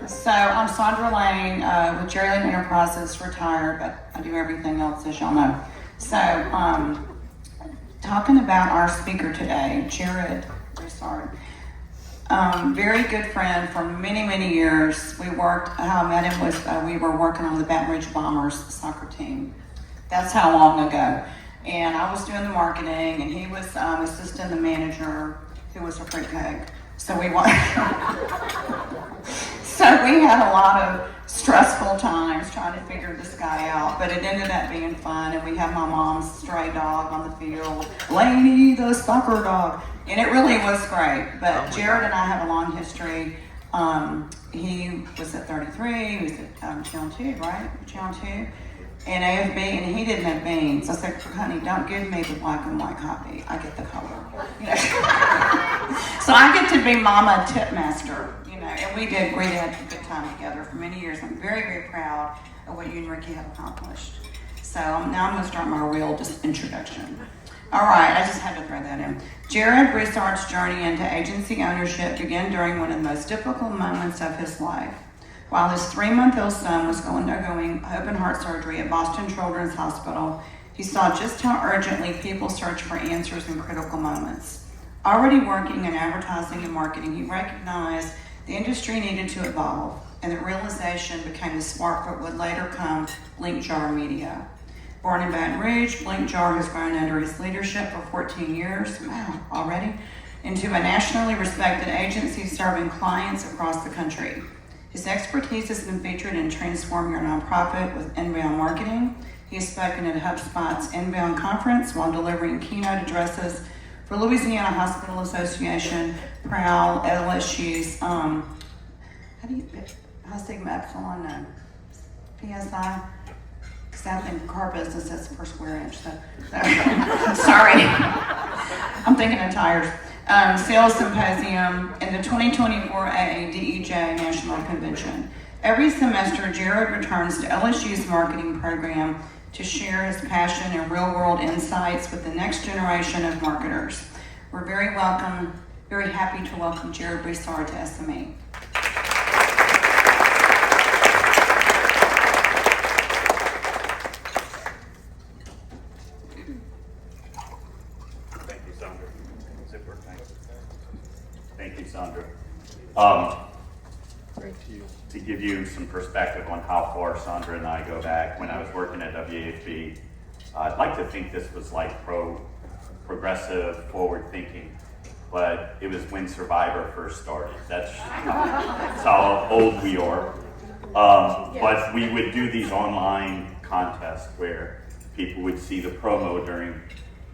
So I'm Sandra Lane with Jerry Lane Enterprises, retired, but I do everything else, as y'all know. So, talking about our speaker today, Jared Broussard. Very good friend for many, many years. How I met him was we were working on the Baton Rouge Bombers soccer team. That's how long ago. And I was doing the marketing, and he was assisting the manager, who was a fruitcake. So we had a lot of stressful times trying to figure this guy out, but it ended up being fun. And we had my mom's stray dog on the field, Laney, the soccer dog, and it really was great. But Jared and I have a long history. He was at 33, he was at Channel 2, right? Channel 2. And AFB, and he didn't have beans. I said, honey, don't give me the black and white copy. I get the color. You know? So I get to be Mama Tipmaster, you know, and we had a good time together for many years. I'm very, very proud of what you and Ricky have accomplished. So now I'm going to start my real introduction. All right, I just had to throw that in. Jared Broussard's journey into agency ownership began during one of the most difficult moments of his life. While his 3-month-old son was undergoing open heart surgery at Boston Children's Hospital, he saw just how urgently people search for answers in critical moments. Already working in advertising and marketing, he recognized the industry needed to evolve, and the realization became the spark that would later come Blinkjar Media. Born in Baton Rouge, Blinkjar has grown under his leadership for 14 years, wow, already, into a nationally respected agency serving clients across the country. His expertise has been featured in transforming your nonprofit with inbound marketing. He has spoken at HubSpot's inbound conference while delivering keynote addresses for Louisiana Hospital Association, PROW, LSU's, High Sigma Epsilon, no, PSI? Because I think car business, that's per square inch, so. Sorry. I'm thinking of tires. Sales Symposium, and the 2024 AADEJ National Convention. Every semester, Jared returns to LSU's marketing program to share his passion and real-world insights with the next generation of marketers. We're very happy to welcome Jared Broussard to SME. Thank you, Sandra. To give you some perspective on how far Sandra and I go back, when I was working at WAFB, I'd like to think this was like progressive, forward-thinking, but it was when Survivor first started. That's how old we are. But we would do these online contests where people would see the promo during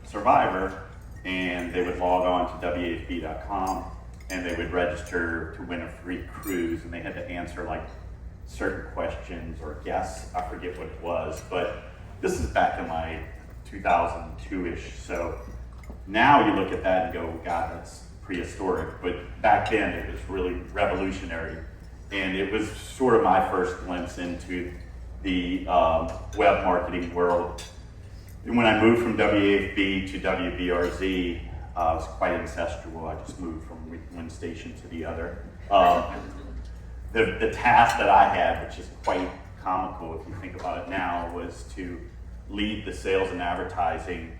Survivor, and they would log on to WAFB.com, and they would register to win a free cruise, and they had to answer like certain questions or guess, I forget what it was, but this is back in like 2002-ish, so now you look at that and go, God, that's prehistoric, but back then it was really revolutionary, and it was sort of my first glimpse into the web marketing world. And when I moved from WAFB to WBRZ, I was quite ancestral. I just moved from one station to the other. The task that I had, which is quite comical if you think about it now, was to lead the sales and advertising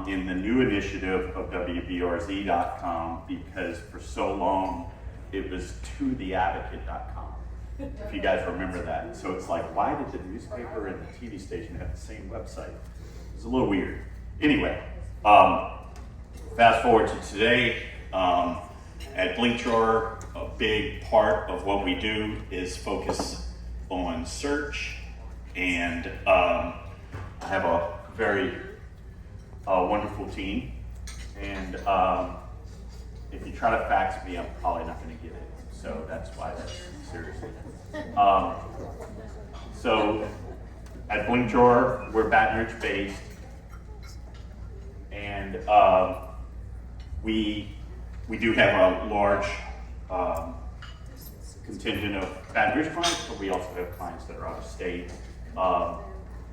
in the new initiative of WBRZ.com, because for so long it was totheadvocate.com. If you guys remember that. So it's like, why did the newspaper and the TV station have the same website? It's a little weird. Anyway, fast forward to today, at Blinkjar, a big part of what we do is focus on search, and I have a very wonderful team, and if you try to fax me, I'm probably not going to get it, so that's why that's seriously. So at Blinkjar, we're Baton Rouge based, and we do have a large contingent of Baton Rouge clients, but we also have clients that are out of state.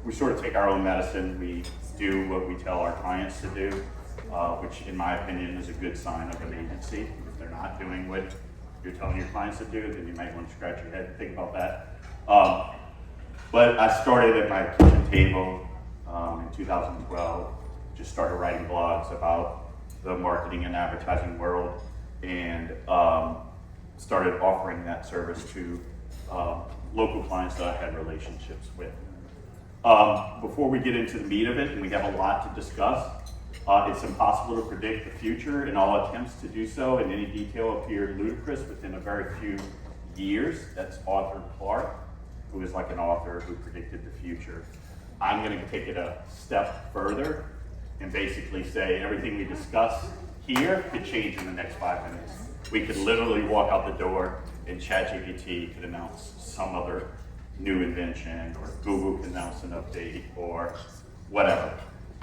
We sort of take our own medicine. We do what we tell our clients to do, which in my opinion is a good sign of an agency. If they're not doing what you're telling your clients to do, then you might want to scratch your head and think about that. But I started at my kitchen table in 2012, just started writing blogs about the marketing and advertising world, and started offering that service to local clients that I had relationships with. Before we get into the meat of it, and we have a lot to discuss, it's impossible to predict the future, and all attempts to do so in any detail appear ludicrous within a very few years. That's author Clark, who is like an author who predicted the future. I'm going to take it a step further and basically say everything we discuss here could change in the next 5 minutes. We could literally walk out the door and ChatGPT could announce some other new invention, or Google could announce an update, or whatever.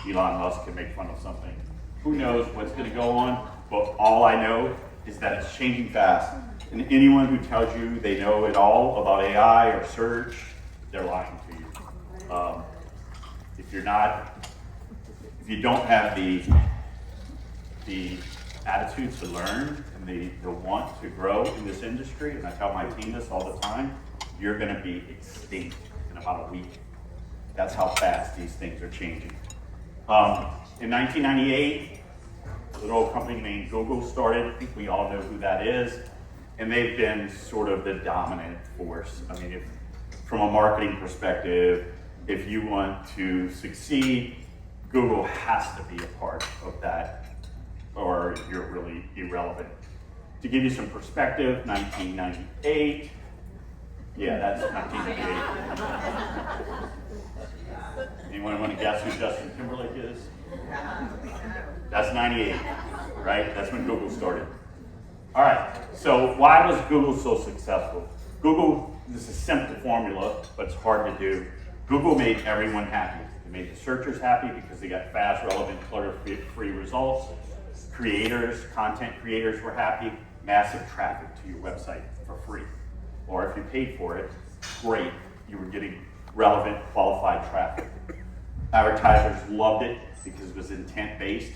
Elon Musk can make fun of something. Who knows what's going to go on, but all I know is that it's changing fast. And anyone who tells you they know it all about AI or search, they're lying to you. If you don't have the attitude to learn and the want to grow in this industry, and I tell my team this all the time, you're going to be extinct in about a week. That's how fast these things are changing. In 1998, a little company named Google started. I think we all know who that is. And they've been sort of the dominant force. I mean, from a marketing perspective, if you want to succeed, Google has to be a part of that, or you're really irrelevant. To give you some perspective, 1998, yeah, that's 1998. Anyone want to guess who Justin Timberlake is? That's 98, right? That's when Google started. All right, so why was Google so successful? Google, this is a simple formula, but it's hard to do. Google made everyone happy. They made the searchers happy because they got fast, relevant, clutter-free results. Creators, content creators were happy. Massive traffic to your website for free. Or if you paid for it, great. You were getting relevant, qualified traffic. Advertisers loved it because it was intent-based.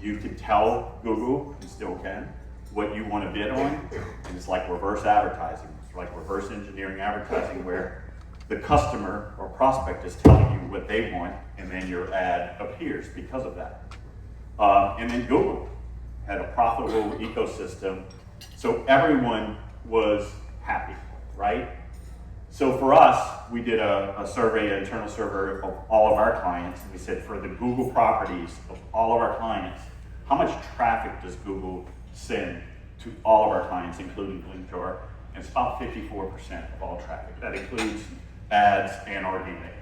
You could tell Google, and still can, what you want to bid on, and it's like reverse advertising. It's like reverse engineering advertising, where the customer or prospect is telling you what they want, and then your ad appears because of that. And then Google had a profitable ecosystem, so everyone was happy, right? So for us, we did a survey, an internal survey of all of our clients. We said, for the Google properties of all of our clients, how much traffic does Google send to all of our clients, including Blinkjar? And it's about 54% of all traffic. That includes ads and organic.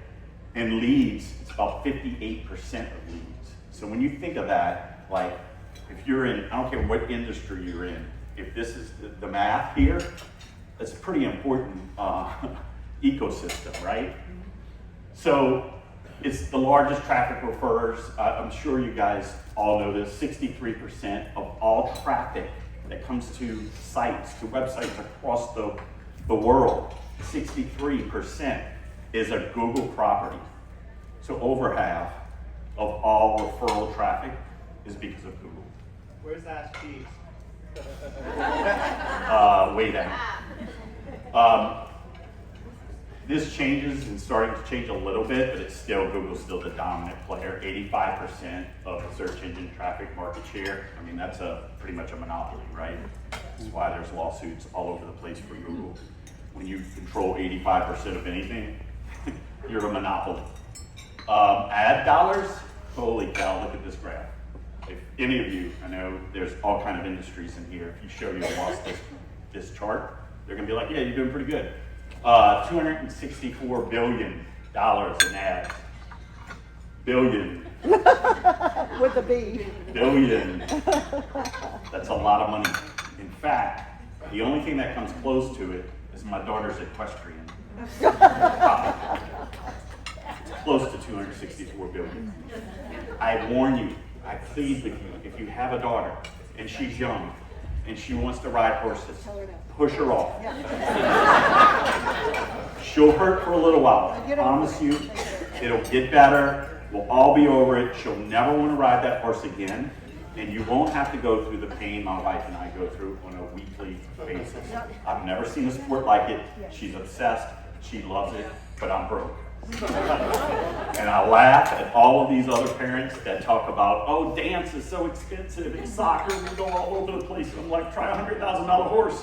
And leads, it's about 58% of leads. So when you think of that, like if you're in, I don't care what industry you're in, if this is the math here, it's a pretty important ecosystem, right? So it's the largest traffic referrers. I'm sure you guys all know this. 63% of all traffic that comes to sites, to websites across the world, 63% is a Google property. So over half of all referral traffic is because of Google. Where's that cheese? Way down. This changes and starting to change a little bit, but it's still, Google's still the dominant player. 85% of the search engine traffic market share. I mean, that's pretty much a monopoly, right? That's why there's lawsuits all over the place for Google. When you control 85% of anything, you're a monopoly. Ad dollars, holy cow, look at this graph. If any of you, I know there's all kind of industries in here, if you show your boss this chart, they're gonna be like, yeah, you're doing pretty good. $264 billion in ads. Billion. With a B. Billion. That's a lot of money. In fact, the only thing that comes close to it is my daughter's equestrian. It's close to $264 billion. I warn you, I plead with you, if you have a daughter and she's young and she wants to ride horses, push her off. She'll hurt for a little while. I promise you, it'll get better. We'll all be over it. She'll never want to ride that horse again. And you won't have to go through the pain my wife and I go through on a weekly basis. I've never seen a sport like it. She's obsessed, she loves it, but I'm broke. And I laugh at all of these other parents that talk about, oh, dance is so expensive, and soccer, we go all over the place. And I'm like, try a $100,000 horse.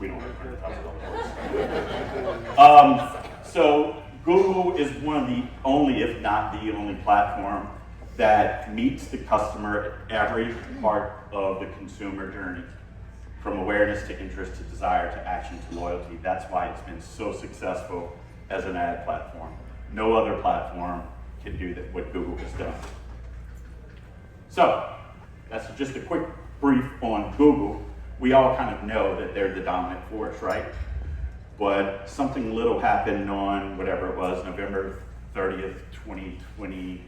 We don't have $100,000 horse. So Google is one of the only, if not the only platform that meets the customer at every part of the consumer journey, from awareness to interest to desire to action to loyalty. That's why it's been so successful as an ad platform. No other platform can do that, what Google has done. So that's just a quick brief on Google. We all kind of know that they're the dominant force, right? But something little happened on whatever it was, November 30th, 2022.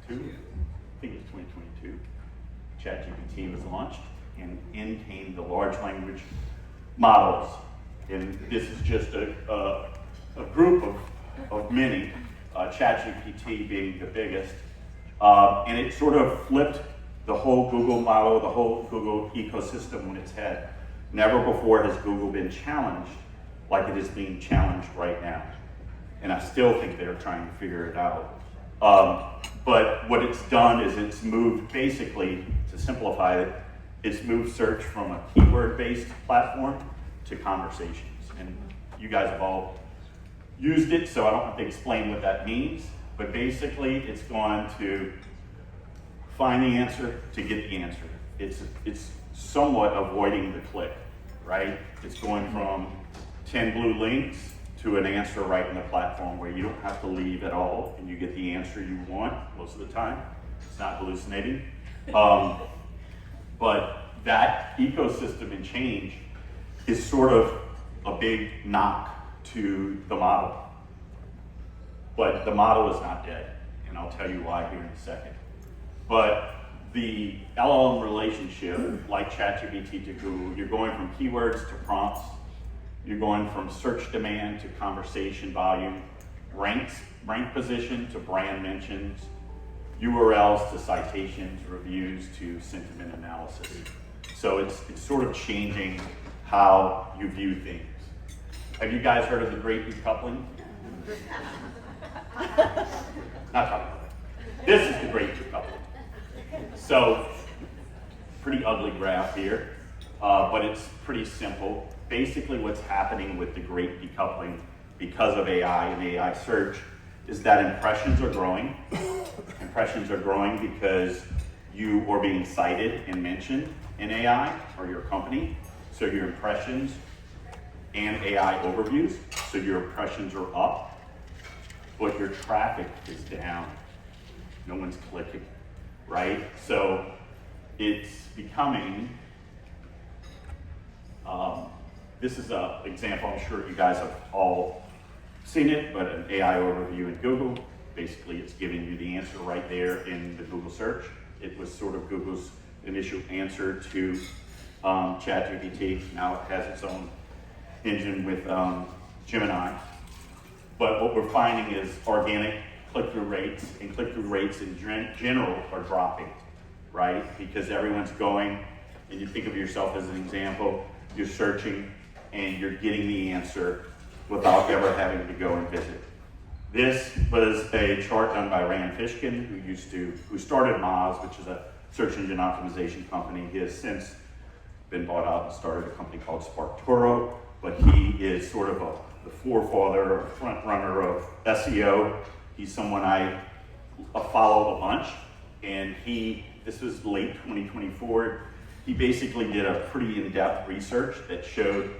I think it was 2022. ChatGPT was launched, and in came the large language models. And this is just a group of many, ChatGPT being the biggest. And it sort of flipped the whole Google model, the whole Google ecosystem on its head. Never before has Google been challenged like it is being challenged right now. And I still think they're trying to figure it out. But what it's done is it's moved, basically, to simplify it, it's moved search from a keyword-based platform to conversations. And you guys have all used it, so I don't have to explain what that means. But basically, it's gone to find the answer to get the answer. It's somewhat avoiding the click, right? It's going from 10 blue links to an answer right in the platform where you don't have to leave at all and you get the answer you want most of the time. It's not hallucinating. But that ecosystem and change is sort of a big knock to the model. But the model is not dead, and I'll tell you why here in a second. But the LLM relationship, like ChatGPT to Google, you're going from keywords to prompts, you're going from search demand to conversation volume, rank position to brand mentions, URLs to citations, reviews to sentiment analysis. So it's sort of changing how you view things. Have you guys heard of the great decoupling? Not talking about that. This is the great decoupling. So, pretty ugly graph here, but it's pretty simple. Basically what's happening with the great decoupling because of AI and AI search is that impressions are growing. Impressions are growing because you are being cited and mentioned in AI or your company. So your impressions and AI overviews, so your impressions are up, but your traffic is down. No one's clicking, right? So it's becoming, this is an example, I'm sure you guys have all seen it, but an AI overview in Google. Basically, it's giving you the answer right there in the Google search. It was sort of Google's initial answer to ChatGPT. Now it has its own engine with Gemini. But what we're finding is organic click-through rates and click-through rates in general are dropping, right? Because everyone's going, and you think of yourself as an example, you're searching and you're getting the answer without ever having to go and visit. This was a chart done by Rand Fishkin, who started Moz, which is a search engine optimization company. He has since been bought out and started a company called SparkToro, but he is sort of the forefather or front runner of SEO. He's someone I follow a bunch, and this was late 2024, he basically did a pretty in-depth research that showed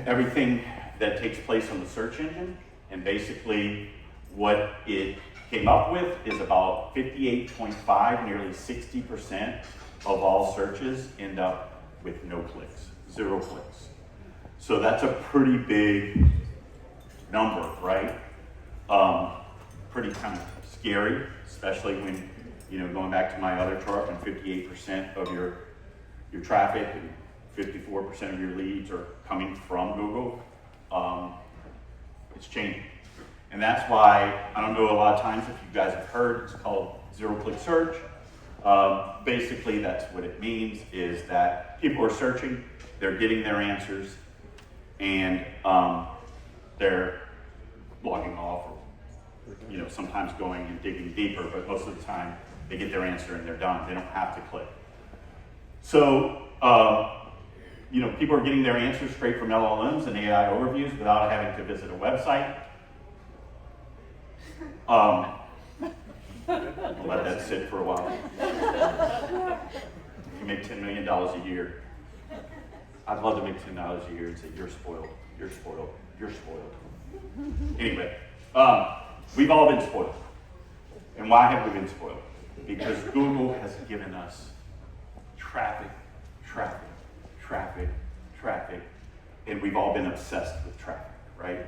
everything that takes place on the search engine, and basically what it came up with is about 58.5, nearly 60% of all searches end up with no clicks, 0 clicks. So that's a pretty big number, right? Pretty kind of scary, especially when, going back to my other chart, when 58% of your traffic and 54% of your leads are coming from Google. It's changing. And that's why, I don't know a lot of times if you guys have heard, it's called zero-click search. Basically, that's what it means, is that people are searching, they're getting their answers, and they're logging off, or sometimes going and digging deeper, but most of the time they get their answer and they're done. They don't have to click. So, people are getting their answers straight from LLMs and AI overviews without having to visit a website. I'll let that sit for a while. You make $10 million a year. I'd love to make $10 a year and say, you're spoiled, you're spoiled, you're spoiled. Anyway, we've all been spoiled. And why have we been spoiled? Because Google has given us traffic, and we've all been obsessed with traffic, right?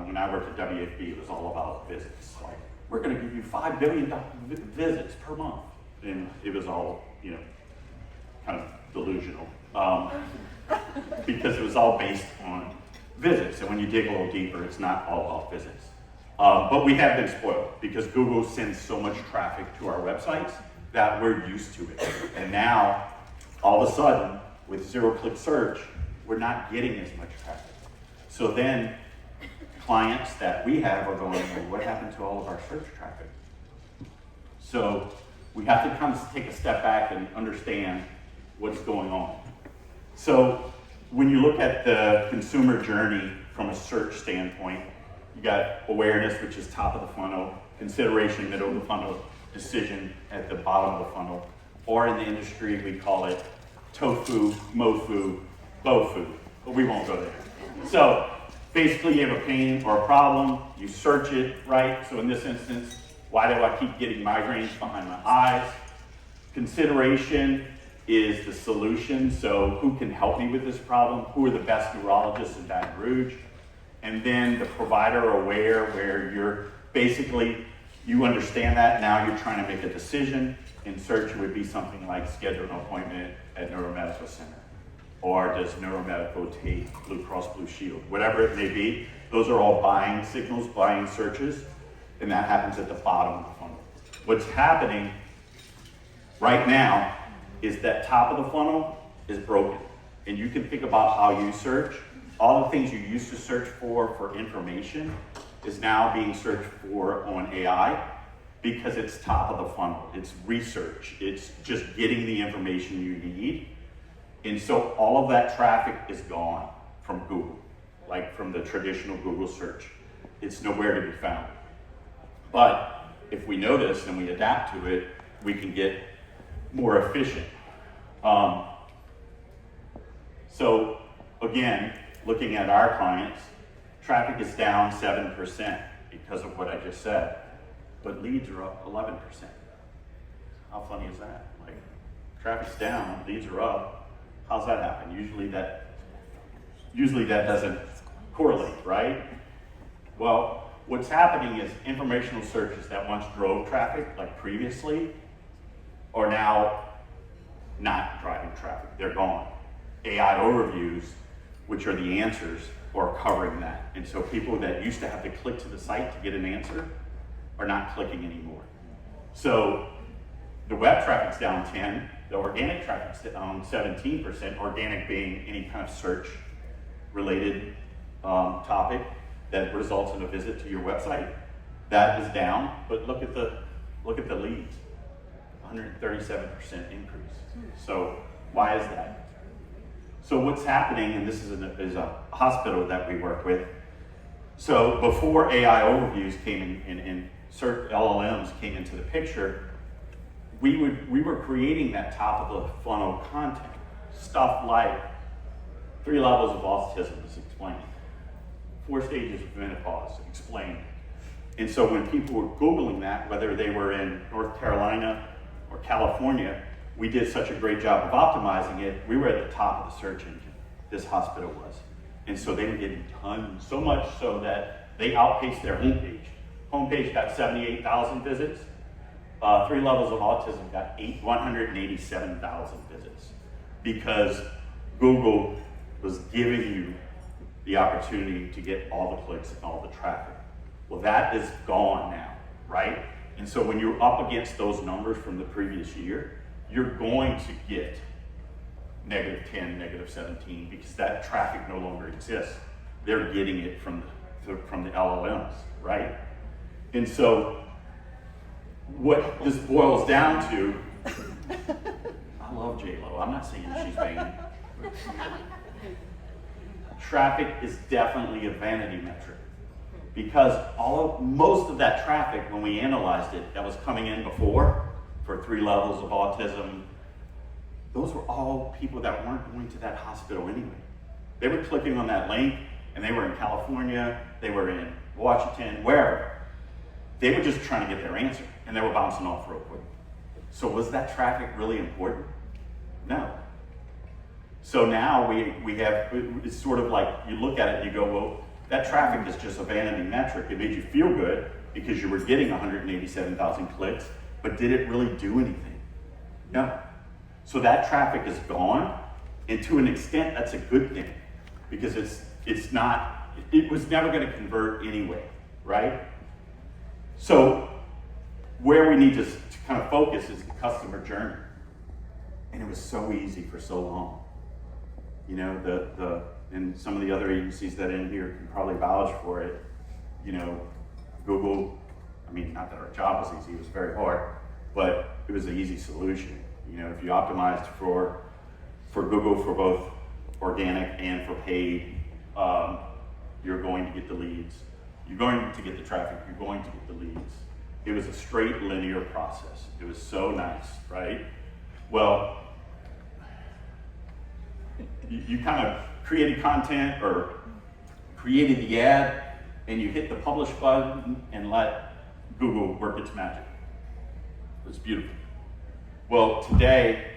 When I worked at WFB, it was all about visits. Like, we're going to give you 5 billion visits per month. And it was all, kind of delusional. Because it was all based on visits. And when you dig a little deeper, it's not all about visits. But we have been spoiled because Google sends so much traffic to our websites that we're used to it. And now, all of a sudden, with zero-click search, we're not getting as much traffic. So then, clients that we have are going, well, what happened to all of our search traffic? So we have to kind of take a step back and understand what's going on. So when you look at the consumer journey from a search standpoint, you got awareness, which is top of the funnel, consideration, middle of the funnel, decision at the bottom of the funnel, or in the industry, we call it tofu, mofu, bofu, but we won't go there. So basically, you have a pain or a problem, you search it, right? So in this instance, why do I keep getting migraines behind my eyes? Consideration is the solution. So who can help me with this problem? Who are the best neurologists in Baton Rouge? And then the provider aware, where you're basically, you understand that, now you're trying to make a decision. In search, it would be something like schedule an appointment at Neuromedical Center. Or does Neuromedical take Blue Cross Blue Shield? Whatever it may be, those are all buying signals, buying searches, and that happens at the bottom of the funnel. What's happening right now is that top of the funnel is broken. And you can think about how you search. All the things you used to search for information is now being searched for on AI because it's top of the funnel. It's research. It's just getting the information you need. And so all of that traffic is gone from Google, like from the traditional Google search. It's nowhere to be found. But if we notice and we adapt to it, we can get more efficient. So again, looking at our clients, traffic is down 7% because of what I just said, but leads are up 11%. How funny is that? Like, traffic's down, leads are up. How's that happen? Usually that doesn't correlate, right? Well, what's happening is informational searches that once drove traffic, like previously, are now not driving traffic. They're gone. AI overviews, which are the answers, are covering that. And so people that used to have to click to the site to get an answer are not clicking anymore. So the web traffic's down 10, the organic traffic's down 17%, organic being any kind of search related topic that results in a visit to your website. That is down, but look at the leads, 137% increase. So why is that? So what's happening, and this is a hospital that we work with. So before AI overviews came in and search LLMs came into the picture, we were creating that top of the funnel content. Stuff like 3 levels of autism is explained. 4 stages of menopause explained. And so when people were Googling that, whether they were in North Carolina or California, we did such a great job of optimizing it, we were at the top of the search engine, this hospital was. And so they were getting tons, so much so that they outpaced their homepage. Homepage got 78,000 visits. 3 levels of autism got 187,000 visits because Google was giving you the opportunity to get all the clicks and all the traffic. Well, that is gone now, right? And so when you're up against those numbers from the previous year, you're going to get -10, -17, because that traffic no longer exists. They're getting it from the LLMs, right? And so what this boils down to, I love J-Lo, I'm not saying she's vain. Traffic is definitely a vanity metric, because most of that traffic, when we analyzed it, that was coming in before for 3 levels of autism, those were all people that weren't going to that hospital anyway. They were clicking on that link, and they were in California, they were in Washington, wherever. They were just trying to get their answer, and they were bouncing off real quick. So was that traffic really important? No. So now we have, it's sort of like, you look at it and you go, well, that traffic is just a vanity metric. It made you feel good because you were getting 187,000 clicks, but did it really do anything? No. So that traffic is gone, and to an extent, that's a good thing, because it was never going to convert anyway, right? So where we need to kind of focus is the customer journey. And it was so easy for so long. You know, and some of the other agencies that are in here can probably vouch for it. You know, Google, I mean, not that our job was easy, it was very hard, but it was an easy solution. You know, if you optimized for Google for both organic and for paid, you're going to get the leads. You're going to get the traffic, you're going to get the leads. It was a straight linear process. It was so nice, right? Well, you kind of created content or created the ad, and you hit the publish button and let Google work its magic. It was beautiful. Well, today,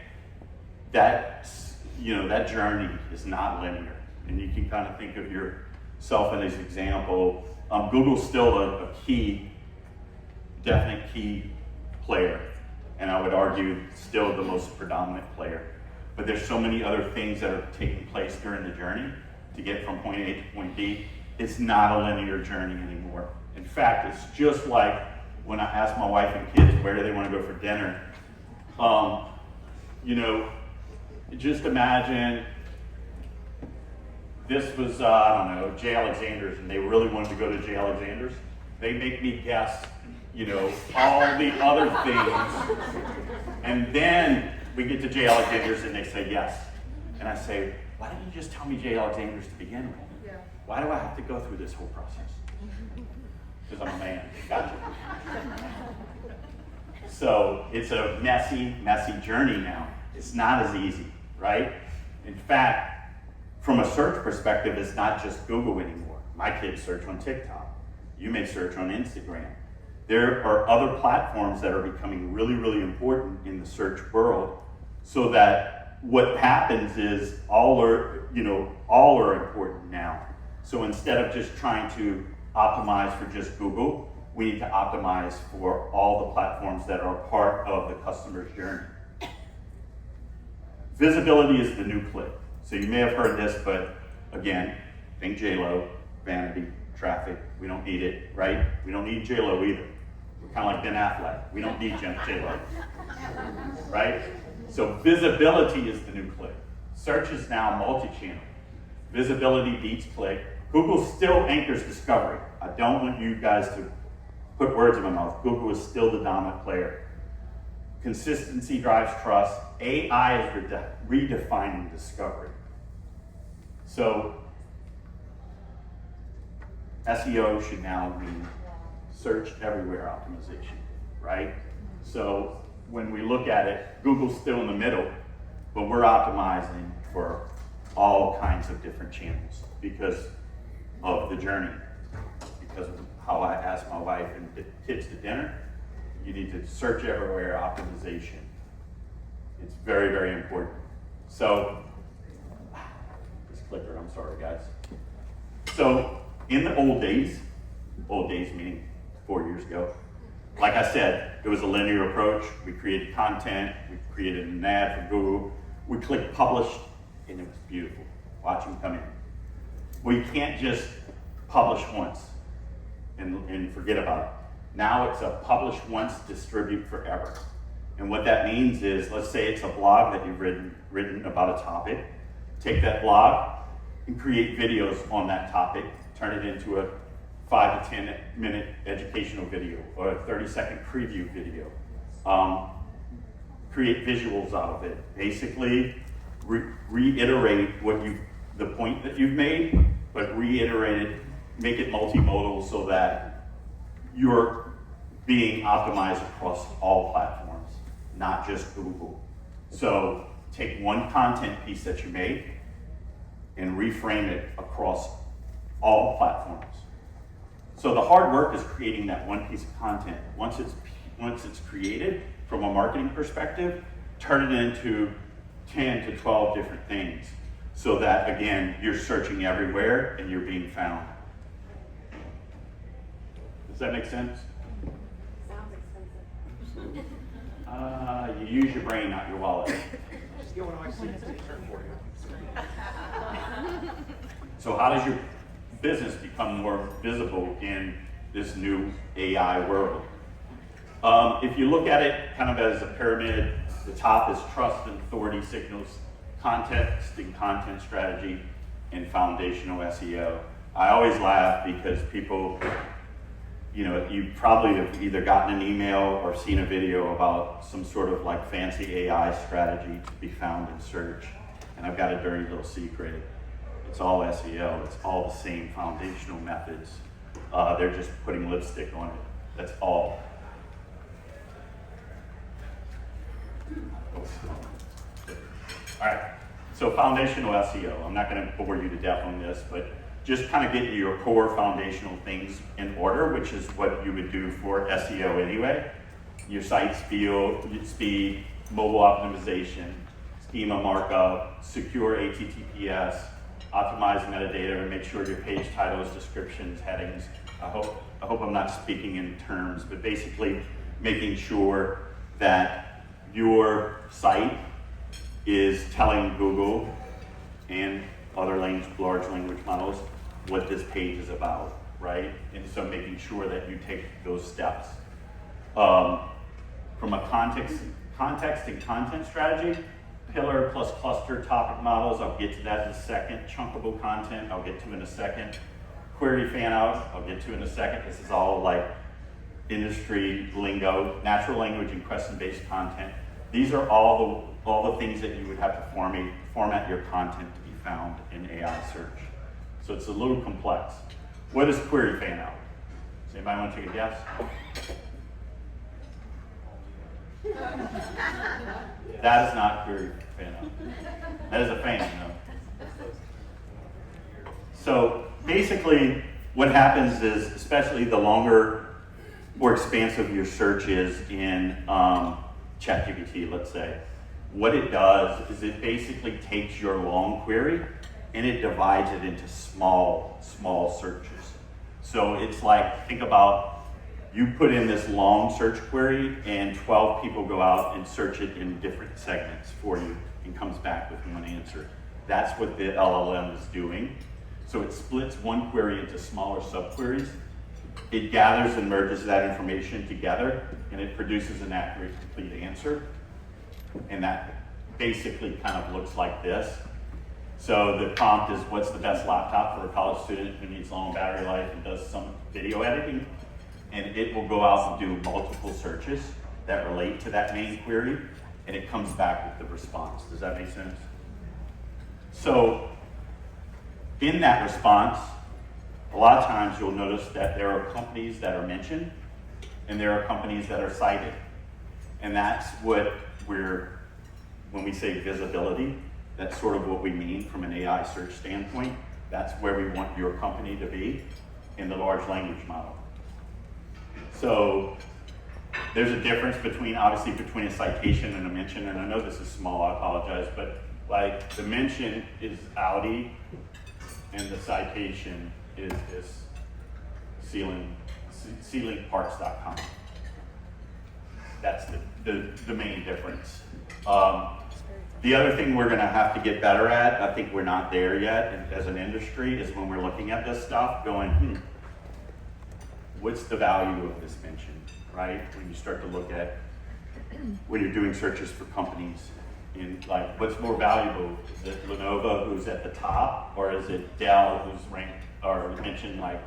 that journey is not linear, and you can kind of think of yourself as an example. Google's still a definite key player, and I would argue still the most predominant player. But there's so many other things that are taking place during the journey to get from point A to point B. It's not a linear journey anymore. In fact, it's just like when I ask my wife and kids where do they want to go for dinner. You know, just imagine this was, I don't know, J. Alexander's, and they really wanted to go to J. Alexander's. They make me guess, you know, all the other things. And then we get to J. Alexander's and they say yes. And I say, why didn't you just tell me J. Alexander's to begin with? Yeah. Why do I have to go through this whole process? Because I'm a man. Gotcha. So it's a messy journey now. It's not as easy, right? In fact, from a search perspective, it's not just Google anymore. My kids search on TikTok. You may search on Instagram. There are other platforms that are becoming really, really important in the search world, so that what happens is all are important now. So instead of just trying to optimize for just Google, we need to optimize for all the platforms that are part of the customer's journey. Visibility is the new click. So you may have heard this, but again, think J-Lo, vanity, traffic. We don't need it, right? We don't need J-Lo either. We're kind of like Ben Affleck. We don't need J-Lo, right? So visibility is the new click. Search is now multi-channel. Visibility beats click. Google still anchors discovery. I don't want you guys to put words in my mouth. Google is still the dominant player. Consistency drives trust. AI is redefining discovery. So SEO should now mean search everywhere optimization, right? So when we look at it, Google's still in the middle, but we're optimizing for all kinds of different channels because of the journey, because of how I ask my wife and the kids to dinner. You need to search everywhere optimization. It's very, very important. So, this clicker, I'm sorry guys. So, in the old days meaning 4 years ago, like I said, it was a linear approach. We created content, we created an ad for Google, we clicked publish, and it was beautiful. Watch them come in. We can't just publish once. and forget about it. Now it's a publish once, distribute forever. And what that means is, let's say it's a blog that you've written about a topic. Take that blog and create videos on that topic, turn it into a 5 to 10 minute educational video or a 30-second preview video. Create visuals out of it. Basically, reiterate the point that you've made, but reiterate it, make it multimodal so that you're being optimized across all platforms, not just Google. So take one content piece that you made and reframe it across all platforms. So the hard work is creating that one piece of content. Once it's created, from a marketing perspective, turn it into 10 to 12 different things so that, again, you're searching everywhere and you're being found. Does that make sense? Sounds expensive. You use your brain, not your wallet. Get one of my seats t-shirt for you. So how does your business become more visible in this new AI world? If you look at it kind of as a pyramid, the top is trust and authority signals, context and content strategy, and foundational SEO. I always laugh because people, you probably have either gotten an email or seen a video about some sort of like fancy AI strategy to be found in search. And I've got a dirty little secret. It's all SEO. It's all the same foundational methods. They're just putting lipstick on it. That's all. All right, so foundational SEO. I'm not going to bore you to death on this, but just kind of getting your core foundational things in order, which is what you would do for SEO anyway. Your site speed, mobile optimization, schema markup, secure HTTPS, optimize metadata, and make sure your page titles, descriptions, headings. I hope I'm not speaking in terms, but basically making sure that your site is telling Google and other large language models what this page is about, right? And so making sure that you take those steps. From a context and content strategy, pillar plus cluster topic models, I'll get to that in a second. Chunkable content, I'll get to in a second. Query fan out, I'll get to in a second. This is all like industry lingo, natural language and question-based content. These are all the things that you would have to format your content to be found in AI search. So it's a little complex. What is query fan out? Does anybody want to take a guess? That is not query fan out. That is a fan, So basically what happens is, especially the longer, more expansive your search is in ChatGPT, let's say, what it does is it basically takes your long query and it divides it into small searches. So it's like, think about, you put in this long search query and 12 people go out and search it in different segments for you and comes back with one answer. That's what the LLM is doing. So it splits one query into smaller subqueries. It gathers and merges that information together and it produces an accurate, complete answer. And that basically kind of looks like this. So the prompt is, what's the best laptop for a college student who needs long battery life and does some video editing? And it will go out and do multiple searches that relate to that main query, and it comes back with the response. Does that make sense? So in that response, a lot of times you'll notice that there are companies that are mentioned, and there are companies that are cited. And that's what when we say visibility, that's sort of what we mean from an AI search standpoint. That's where we want your company to be in the large language model. So there's a difference between a citation and a mention, and I know this is small, I apologize, but like the mention is Audi, and the citation is this ceilingparts.com. That's the main difference. The other thing we're going to have to get better at, I think we're not there yet as an industry, is when we're looking at this stuff going, what's the value of this mention, right? When you start to look at, when you're doing searches for companies, in like, what's more valuable? Is it Lenovo, who's at the top, or is it Dell, who's ranked or mentioned like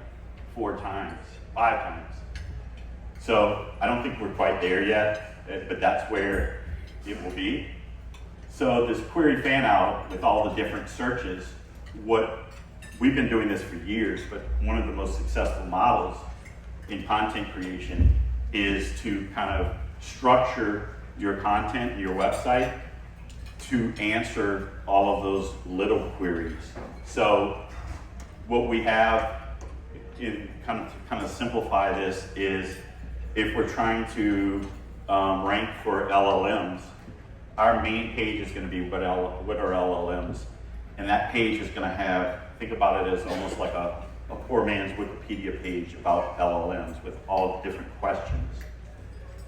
4 times, 5 times? So I don't think we're quite there yet, but that's where it will be. So this query fan out with all the different searches, we've been doing this for years, but one of the most successful models in content creation is to kind of structure your content, your website, to answer all of those little queries. So what we have, in kind of simplify this, is if we're trying to rank for LLMs, our main page is going to be what are LLMs, and that page is going to have, think about it as almost like a poor man's Wikipedia page about LLMs with all different questions.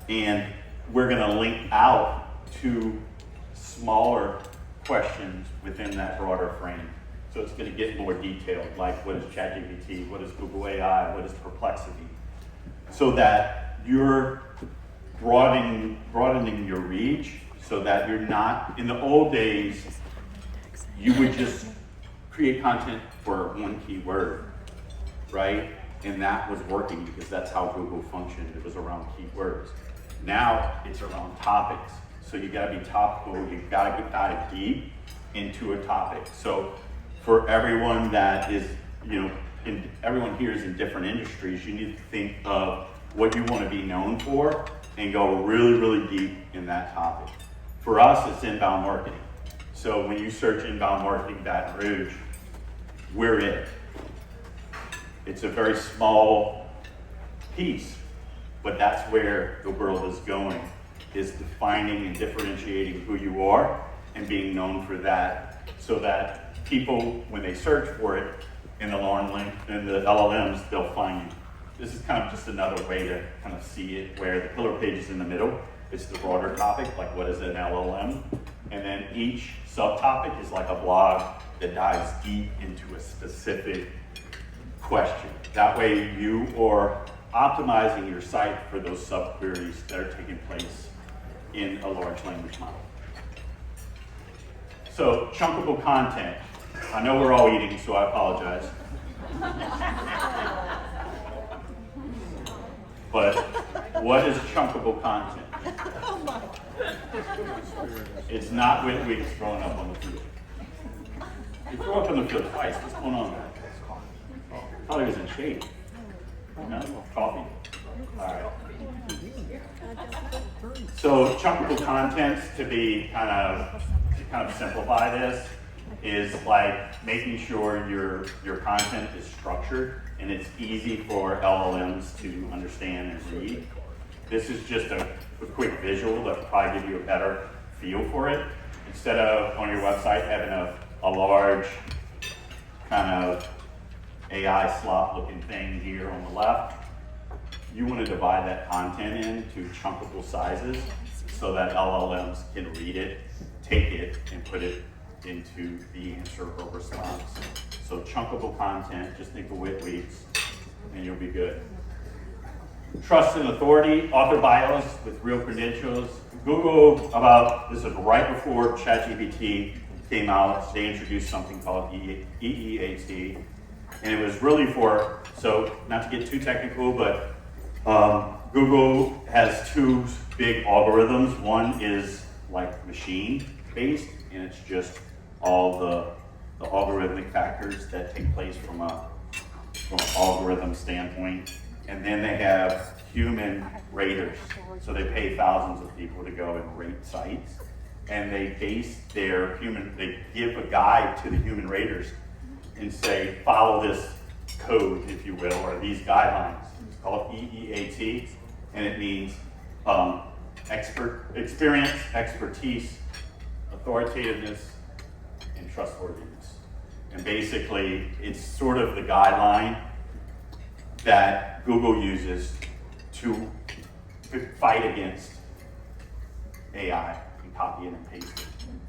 And we're going to link out to smaller questions within that broader frame. So it's going to get more detailed, like what is ChatGPT, what is Google AI, what is Perplexity, so that you're broadening your reach, so that you're not, in the old days, you would just create content for one keyword, right? And that was working because that's how Google functioned. It was around keywords. Now it's around topics. So you gotta be topical, you've gotta dive deep into a topic. So for everyone that is, everyone here is in different industries, you need to think of what you wanna be known for and go really, really deep in that topic. For us, it's inbound marketing. So when you search inbound marketing Baton Rouge, we're it. It's a very small piece, but that's where the world is going, is defining and differentiating who you are and being known for that, so that people, when they search for it in the LLMs, they'll find you. This is kind of just another way to kind of see it, where the pillar page is in the middle. It's the broader topic, like what is an LLM? And then each subtopic is like a blog that dives deep into a specific question. That way you are optimizing your site for those sub-queries that are taking place in a large language model. So, chunkable content. I know we're all eating, so I apologize. But what is chunkable content? It's not with weeks growing up on the field. You grew up on the field twice. What's going on? I thought he was in shape. No? Coffee? All right. So chunkable content, to kind of simplify this, is like making sure your content is structured and it's easy for LLMs to understand and read. This is just a quick visual that will probably give you a better feel for it. Instead of on your website having a large kind of AI slot looking thing here on the left, you want to divide that content into chunkable sizes so that LLMs can read it, take it, and put it into the answer or response. So chunkable content, just think of WIT weeks, and you'll be good. Trust and authority, author bios with real credentials. Google, this is right before ChatGPT came out, they introduced something called EEAT. And it was really so not to get too technical, but Google has 2 big algorithms. One is like machine-based, and it's just all the algorithmic factors that take place from an algorithm standpoint. And then they have human raters. So they pay thousands of people to go and rate sites. And they they give a guide to the human raters and say, follow this code, if you will, or these guidelines. It's called EEAT, and it means experience, expertise, authoritativeness, and trustworthiness. And basically, it's sort of the guideline that Google uses to fight against AI and copy and paste it.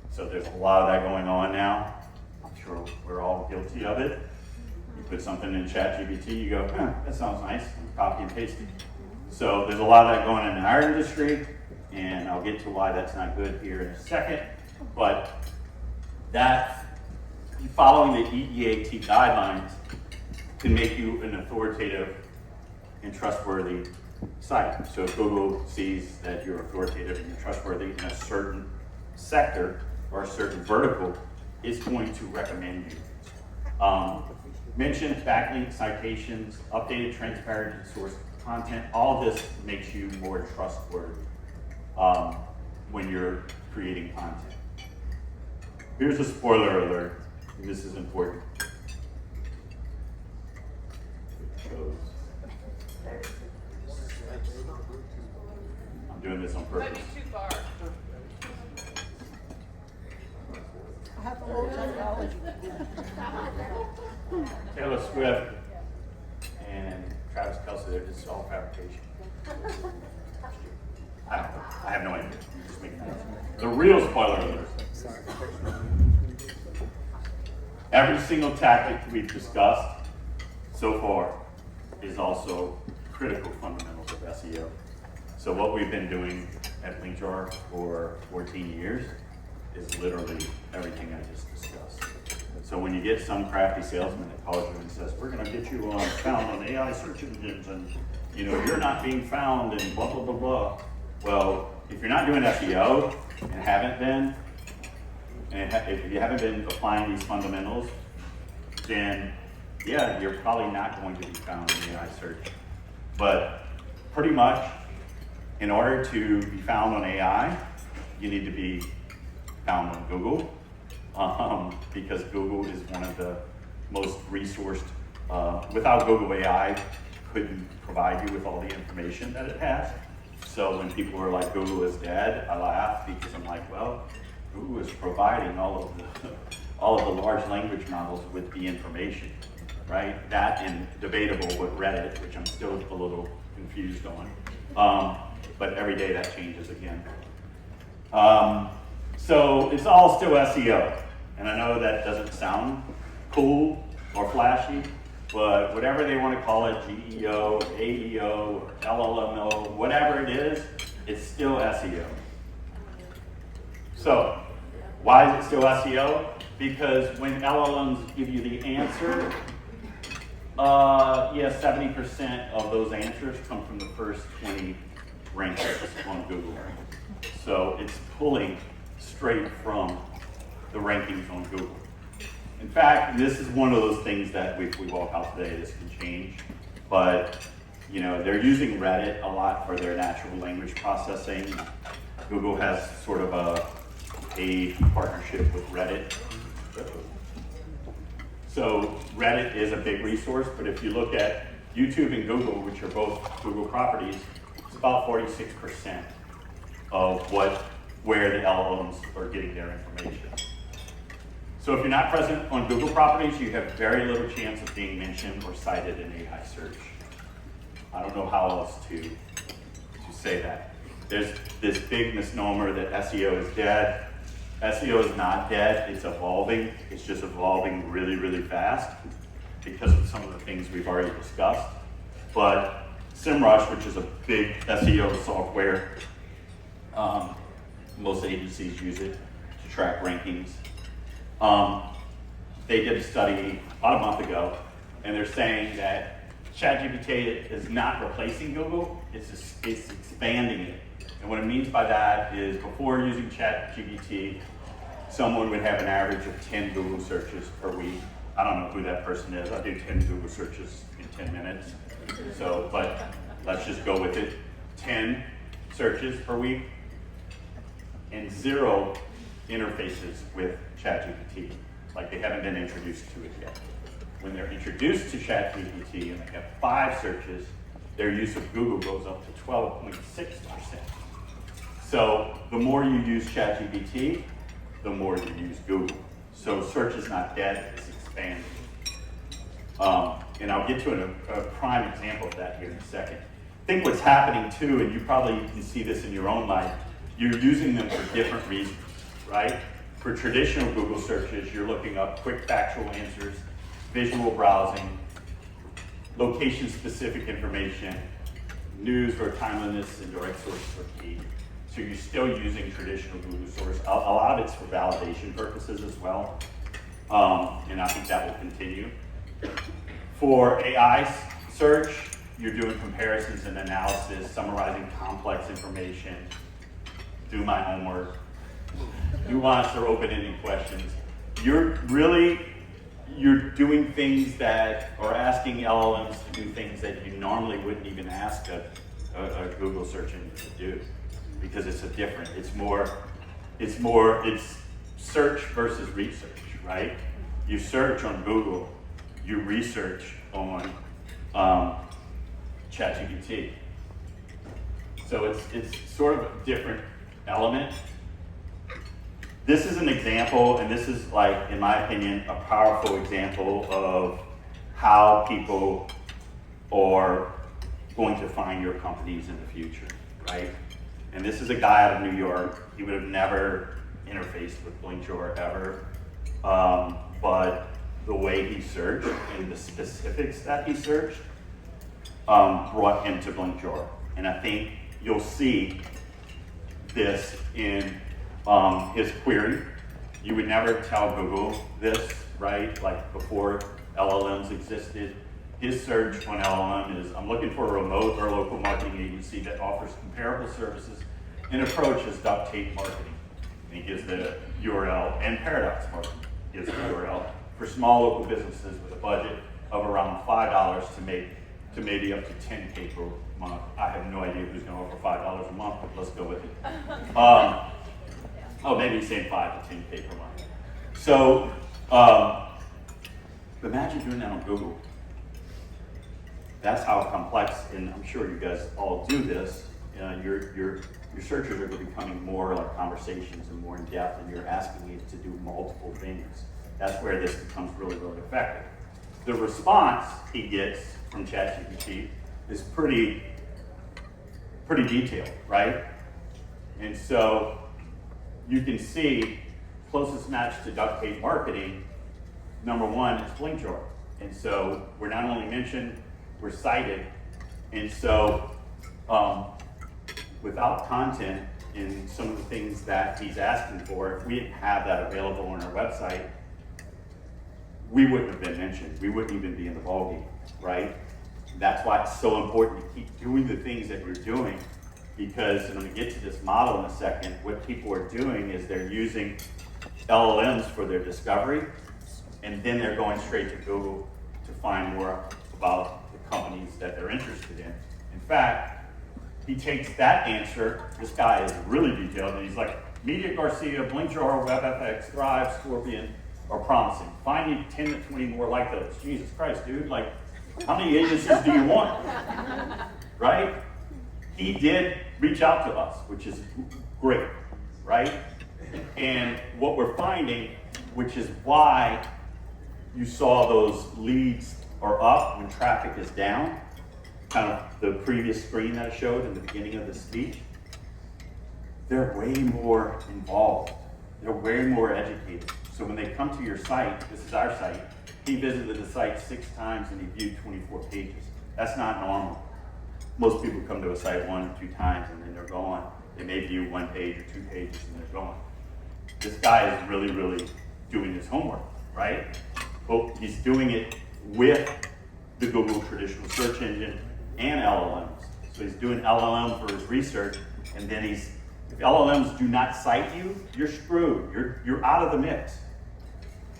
So there's a lot of that going on now. I'm sure we're all guilty of it. You put something in ChatGPT, you go, that sounds nice, copy and paste it. So there's a lot of that going on in our industry, and I'll get to why that's not good here in a second. But that, following the EEAT guidelines can make you an authoritative and trustworthy site. So if Google sees that you're authoritative and you're trustworthy in a certain sector or a certain vertical, it's going to recommend you. Mention backlinks, citations, updated, transparent, and source content. All this makes you more trustworthy when you're creating content. Here's a spoiler alert, and this is important. I'm doing this on purpose. Might be too far. I have a little technology. Taylor Swift and Travis Kelce, they're just all fabrication. I don't know. I have no idea. I'm just making that up. The real spoiler alert. Every single tactic we've discussed so far is also critical fundamentals of SEO. So what we've been doing at Blinkjar for 14 years is literally everything I just discussed. So when you get some crafty salesman that calls you and says, we're gonna get you found on AI search engines and you're not being found and blah, blah, blah, blah. Well, if you're not doing SEO and haven't been, and if you haven't been applying these fundamentals, then yeah, you're probably not going to be found in AI search. But pretty much, in order to be found on AI, you need to be found on Google, because Google is one of the most resourced. Without Google AI, couldn't provide you with all the information that it has. So when people are like, Google is dead, I laugh because I'm like, well, Google is providing all of the large language models with the information, right? That and debatable with Reddit, which I'm still a little confused on. But every day that changes again. So it's all still SEO. And I know that doesn't sound cool or flashy, but whatever they want to call it, GEO, AEO, or LLMO, whatever it is, it's still SEO. So why is it still SEO? Because when LLMs give you the answer, 70% of those answers come from the first 20 rankings on Google. So it's pulling straight from the rankings on Google. In fact, this is one of those things that we walk out today, this can change. But they're using Reddit a lot for their natural language processing. Google has sort of a paid partnership with Reddit. So Reddit is a big resource, but if you look at YouTube and Google, which are both Google properties, it's about 46% of where the LLMs are getting their information. So if you're not present on Google properties, you have very little chance of being mentioned or cited in AI search. I don't know how else to say that. There's this big misnomer that SEO is dead. SEO is not dead, it's evolving. It's just evolving really, really fast because of some of the things we've already discussed. But SEMrush, which is a big SEO software, most agencies use it to track rankings. They did a study about a month ago, and they're saying that ChatGPT is not replacing Google, it's expanding it. And what it means by that is before using ChatGPT, someone would have an average of 10 Google searches per week. I don't know who that person is. I do 10 Google searches in 10 minutes. So, but let's just go with it. 10 searches per week and 0 interfaces with ChatGPT. Like they haven't been introduced to it yet. When they're introduced to ChatGPT and they have 5 searches, their use of Google goes up to 12.6%. So the more you use ChatGPT, the more you use Google. So search is not dead, it's expanding. And I'll get to a prime example of that here in a second. I think what's happening too, and you probably can see this in your own life, you're using them for different reasons, right? For traditional Google searches, you're looking up quick factual answers visual browsing, location-specific information, news or timeliness and direct sources are key. So you're still using traditional Google source. A lot of it's for validation purposes as well. And I think that will continue. For AI search, you're doing comparisons and analysis, summarizing complex information, do my homework, nuanced or open-ended questions. You're doing things that, or asking LLMs to do things that you normally wouldn't even ask a Google search engine to do, because it's it's search versus research, right? You search on Google, you research on ChatGPT. So it's sort of a different element. This is an example, and this is, like, in my opinion, a powerful example of how people are going to find your companies in the future, right? And this is a guy out of New York. He would have never interfaced with Blinkjar ever, but the way he searched and the specifics that he searched brought him to Blinkjar. And I think you'll see this in his query. You would never tell Google this, right? Like before LLMs existed. His search on LLM is, I'm looking for a remote or local marketing agency that offers comparable services and approaches duct tape marketing. And he gives the URL, and Paradox Marketing gives the URL for small local businesses with a budget of around $5 to maybe up to $10K per month. I have no idea who's going to offer $5 a month, but let's go with it. Maybe he's saying 5 to 10K per month. So imagine doing that on Google. That's how complex, and I'm sure you guys all do this. Your searches are becoming more like conversations and more in depth, and you're asking it to do multiple things. That's where this becomes really, really effective. The response he gets from ChatGPT is pretty detailed, right? And so you can see closest match to duct tape marketing, number one is Blinkjar. And so we're not only mentioned, we're cited. And so without content in some of the things that he's asking for, if we didn't have that available on our website, we wouldn't have been mentioned. We wouldn't even be in the ballgame, right? That's why it's so important to keep doing the things that you're doing, because, and I'm gonna get to this model in a second, what people are doing is they're using LLMs for their discovery, and then they're going straight to Google to find more about the companies that they're interested in. In fact, he takes that answer, this guy is really detailed, and he's like, Media Garcia, Blinkjar, WebFX, Thrive, Scorpion are promising. Find you 10 to 20 more like those. Jesus Christ, dude, like, how many agencies do you want? Right? He did reach out to us, which is great, right? And what we're finding, which is why you saw those leads are up when traffic is down, kind of the previous screen that I showed in the beginning of the speech, they're way more involved. They're way more educated. So when they come to your site, this is our site, he visited the site 6 times and he viewed 24 pages. That's not normal. Most people come to a site 1 or 2 times and then they're gone. They may view 1 page or 2 pages and they're gone. This guy is really, really doing his homework, right? But he's doing it with the Google traditional search engine and LLMs. So he's doing LLM for his research, and then if LLMs do not cite you, you're screwed. You're out of the mix.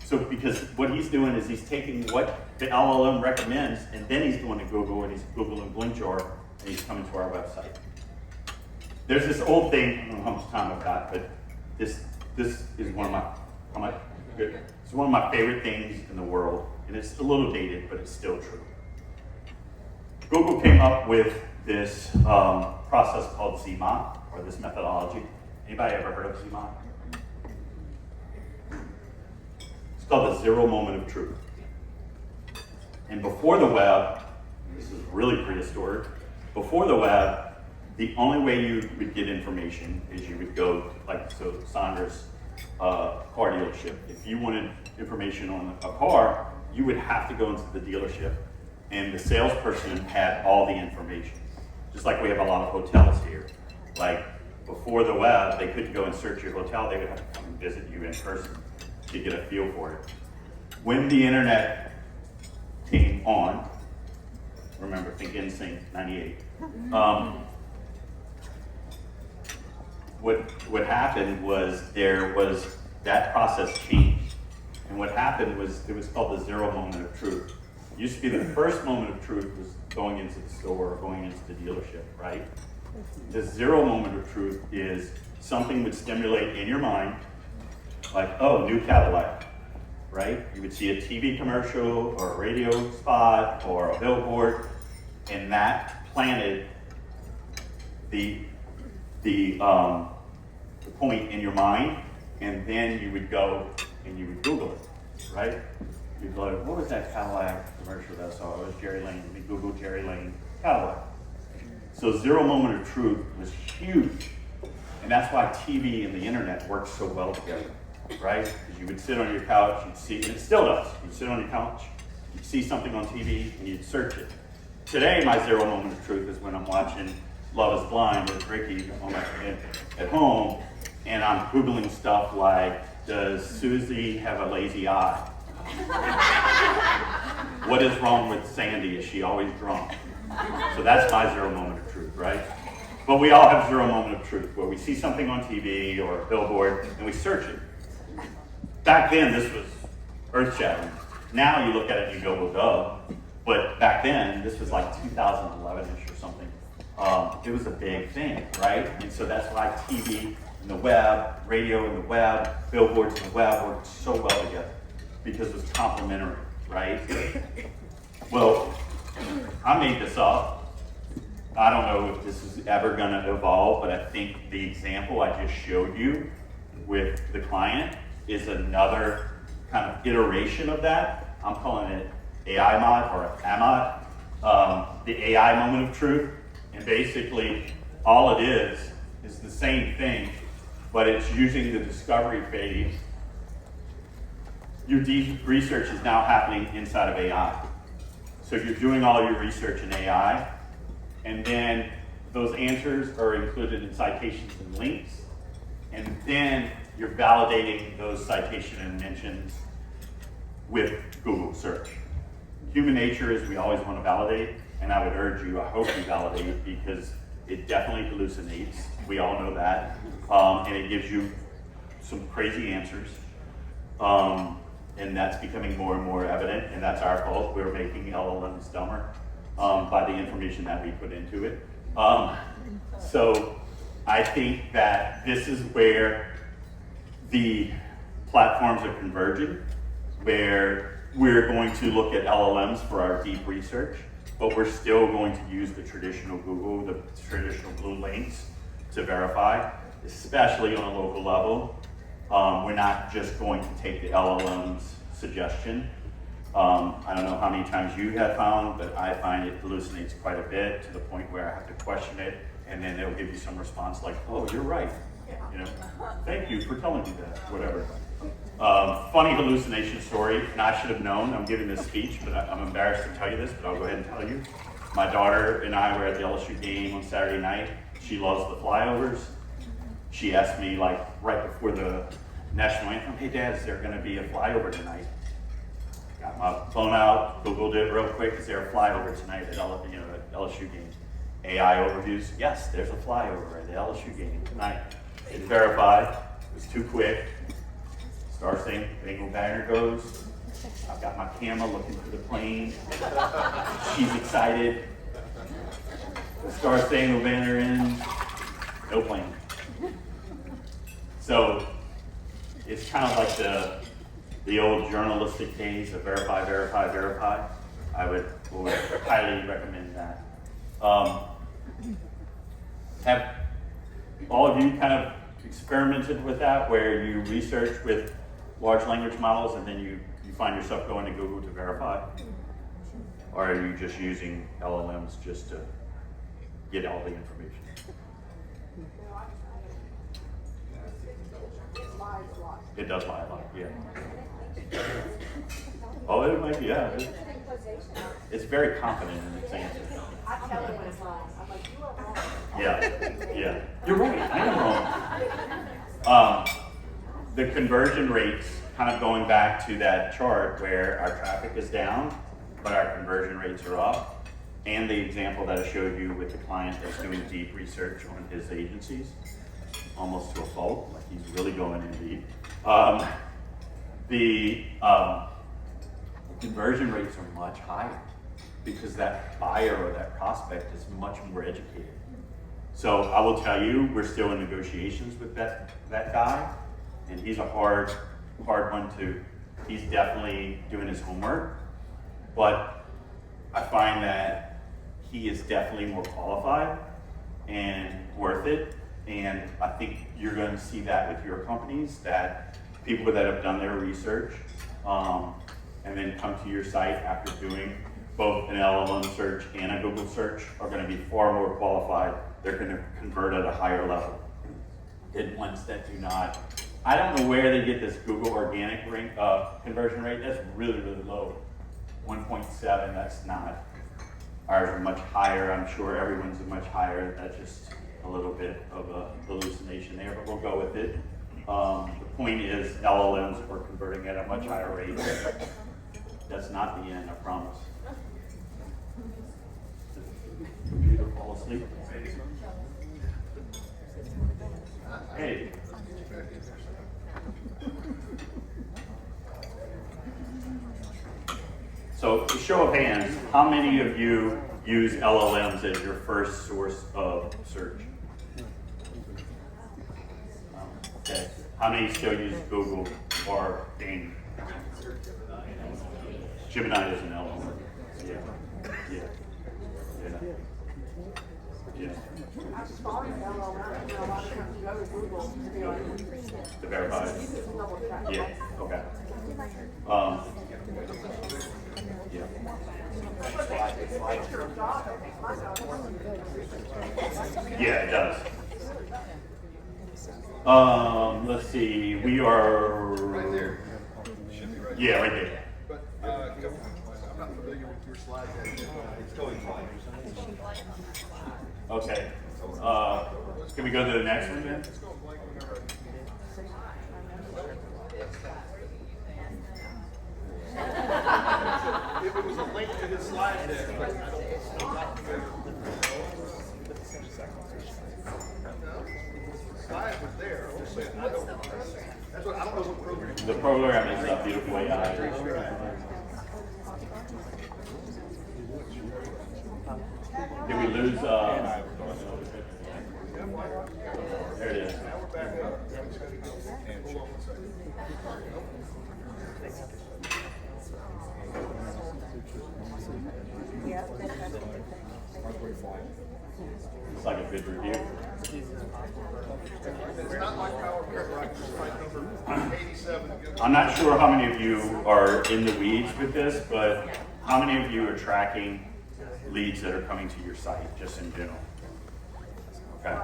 So because what he's doing is he's taking what the LLM recommends, and then he's going to Google and he's Googling Blinkjar, and he's coming to our website. There's this old thing, I don't know how much time I've got, but this is one of my favorite things in the world, and it's a little dated, but it's still true. Google came up with this process called ZMOT, or this methodology. Anybody ever heard of ZMOT? It's called the zero moment of truth. And before the web, this is really prehistoric, before the web, the only way you would get information is you would go, like, Sandra's car dealership. If you wanted information on a car, you would have to go into the dealership, and the salesperson had all the information. Just like we have a lot of hotels here. Like, before the web, they couldn't go and search your hotel, they would have to come and visit you in person to get a feel for it. When the internet came on, remember, think NSYNC, 98. What happened was that process changed. And what happened was it was called the zero moment of truth. It used to be the first moment of truth was going into the store or going into the dealership, right? The zero moment of truth is something would stimulate in your mind, like, oh, new Cadillac, right? You would see a TV commercial or a radio spot or a billboard, and that planted the point in your mind, and then you would go and you would Google it, right? You'd be like, what was that Cadillac commercial that I saw? It was Jerry Lane. Let me Google Jerry Lane Cadillac. So zero moment of truth was huge. And that's why TV and the internet work so well together, right? Because you would sit on your couch, you'd see, and it still does. You'd sit on your couch, you'd see something on TV, and you'd search it. Today, my zero moment of truth is when I'm watching Love is Blind with Ricky at home, and I'm Googling stuff like, does Susie have a lazy eye? What is wrong with Sandy? Is she always drunk? So that's my zero moment of truth, right? But we all have zero moment of truth, where we see something on TV or a billboard, and we search it. Back then, this was earth-shattering. Now you look at it and you go, well, duh. But back then, this was like 2011-ish or something. It was a big thing, right? And so that's why TV and the web, radio and the web, billboards and the web worked so well together, because it was complementary, right? Well, I made this up. I don't know if this is ever going to evolve, but I think the example I just showed you with the client is another kind of iteration of that. I'm calling it AI mod or AMOD, the AI moment of truth. And basically, all it is the same thing, but it's using the discovery phase. Your deep research is now happening inside of AI. So you're doing all your research in AI, and then those answers are included in citations and links, and then you're validating those citation and mentions with Google search. Human nature is we always want to validate, and I would urge you, I hope you validate it, because it definitely hallucinates. We all know that. And it gives you some crazy answers. And that's becoming more and more evident, and that's our fault. We're making LLMs dumber by the information that we put into it. So I think that this is where the platforms are converging, where we're going to look at LLMs for our deep research, but we're still going to use the traditional Google, the traditional blue links to verify, especially on a local level. We're not just going to take the LLM's suggestion. I don't know how many times you have found, but I find it hallucinates quite a bit, to the point where I have to question it, and then they'll give you some response like, oh, you're right. You know, thank you for telling me that, whatever. Funny hallucination story, and I should have known. I'm giving this speech, but I'm embarrassed to tell you this, but I'll go ahead and tell you. My daughter and I were at the LSU game on Saturday night. She loves the flyovers. She asked me, like, right before the national anthem, hey, Dad, is there going to be a flyover tonight? Got my phone out, Googled it real quick. Is there a flyover tonight at LSU game? AI overviews, yes, there's a flyover at the LSU game tonight. Didn't verify, it was too quick. Star Saying Bengal banner goes. I've got my camera looking for the plane. She's excited. The Star Spangled Banner in, no plane. So it's kind of like the old journalistic days of verify, verify, verify. I would highly recommend that. Have all of you kind of experimented with that, where you research with large language models and then you find yourself going to Google to verify? Or are you just using LLMs just to get all the information? It does lie a lot, yeah. Oh, it might be, yeah. It's very confident in its answer. I tell it when it's wrong. I'm like, you are wrong. Yeah. You're right, I am wrong. The conversion rates, kind of going back to that chart where our traffic is down, but our conversion rates are up, and the example that I showed you with the client that's doing deep research on his agencies, almost to a fault, like he's really going in deep. The conversion rates are much higher because that buyer or that prospect is much more educated. So I will tell you, we're still in negotiations with that guy, and he's a hard one to, he's definitely doing his homework, but I find that he is definitely more qualified and worth it, and I think you're going to see that with your companies, that people that have done their research and then come to your site after doing both an LLM search and a Google search are going to be far more qualified. They're going to convert at a higher level than ones that do not. I don't know where they get this Google organic conversion rate. That's really, really low. 1.7, that's not. Ours are much higher. I'm sure everyone's are much higher. That's just a little bit of a hallucination there, but we'll go with it. The point is LLMs are converting at a much higher rate. That's not the end, I promise. Computer fall asleep. Hey. So, a show of hands, how many of you use LLMs as your first source of search? Okay. How many still use Google or Bing? Gemini is an LLM. Yeah. I'm sorry, LLM. A lot of times you go to Google to be honest. To verify. Double check. Yeah. Okay. Yeah. Yeah, it does. Let's see. We are. Right there. Yeah, right there. But, I'm not familiar with your slide deck. It's going fine. Okay. Can we go to the next one then? It's going blank whenever if it was a link to his slide deck, but I'm not familiar. The slide was there. I'm just saying, I don't know what program. The program is a beautiful AI. Did we lose? There it is. Now we're back up. Hold on one second. It's like a good review. It's not like Power Prep, where I can just write number 87 and get. I'm not sure how many of you are in the weeds with this, but how many of you are tracking leads that are coming to your site, just in general? Okay.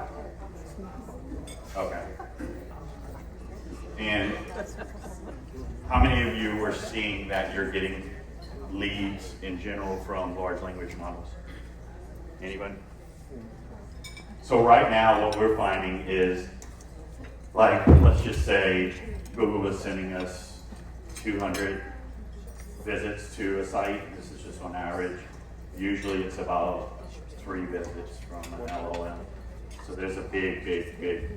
Okay. And how many of you are seeing that you're getting leads in general from large language models? Anybody? So right now what we're finding is, like, let's just say Google is sending us 200 visits to a site. This is just on average. Usually it's about 3 visits from an LLM. So there's a big